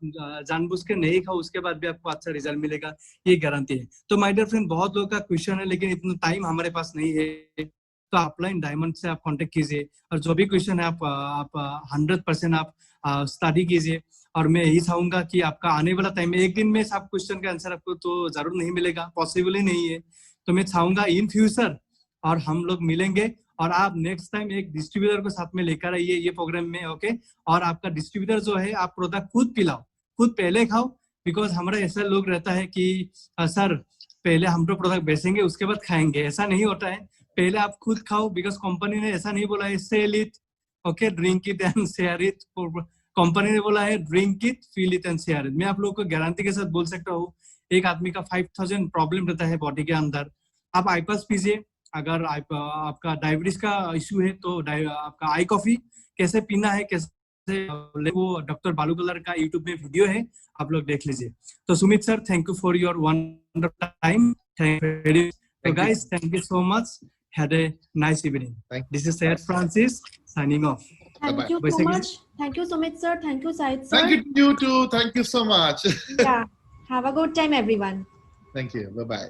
जानबूझ के नहीं खाओ, उसके बाद भी आपको अच्छा रिजल्ट मिलेगा, ये गारंटी है। तो माय डियर फ्रेंड, बहुत लोगों का क्वेश्चन है लेकिन इतना टाइम हमारे पास नहीं है, तो ऑफलाइन डायमंड से आप कांटेक्ट कीजिए, और जो भी क्वेश्चन है आप 100% आप स्टडी कीजिए। और मैं यही चाहूंगा कि आपका आने वाला टाइम में एक दिन में सब क्वेश्चन का आंसर आपको तो जरूर नहीं मिलेगा, पॉसिबल ही नहीं है। तो मैं चाहूंगा इन फ्यूचर और हम लोग मिलेंगे, और आप नेक्स्ट टाइम एक डिस्ट्रीब्यूटर को साथ में लेकर आइए ये प्रोग्राम में, ओके? और आपका डिस्ट्रीब्यूटर जो है, आप प्रोडक्ट खुद पिलाओ, खुद पहले खाओ, बिकॉज हमारा ऐसा लोग रहता है कि सर पहले हम तो प्रोडक्ट बेचेंगे उसके बाद खाएंगे, ऐसा नहीं होता है। पहले आप खुद खाओ, बिकॉज कंपनी ने ऐसा नहीं बोला है sell it, okay, drink it and share it. Company ने बोला है drink it, feel it and share it. मैं आप लोगों को गारंटी के साथ बोल सकता हूँ, एक आदमी का 5,000 प्रॉब्लम रहता है बॉडी के अंदर, आप आईपास पीजिए। अगर आपका डायबिटीज का इश्यू है तो आपका आई कॉफी कैसे पीना है, कैसे वो डॉक्टर बालू कलर का यूट्यूब में वीडियो है, आप लोग देख लीजिए। तो Sumit sir, thank you for your wonderful time. So guys, thank you so much. Had a nice evening. This is Syed Francis signing off. Thank you so much. Thank you, Sumit sir. Thank you, Syed sir. Thank you, you too. Thank you so much. Yeah. Have a good time, everyone. Thank you. Bye-bye.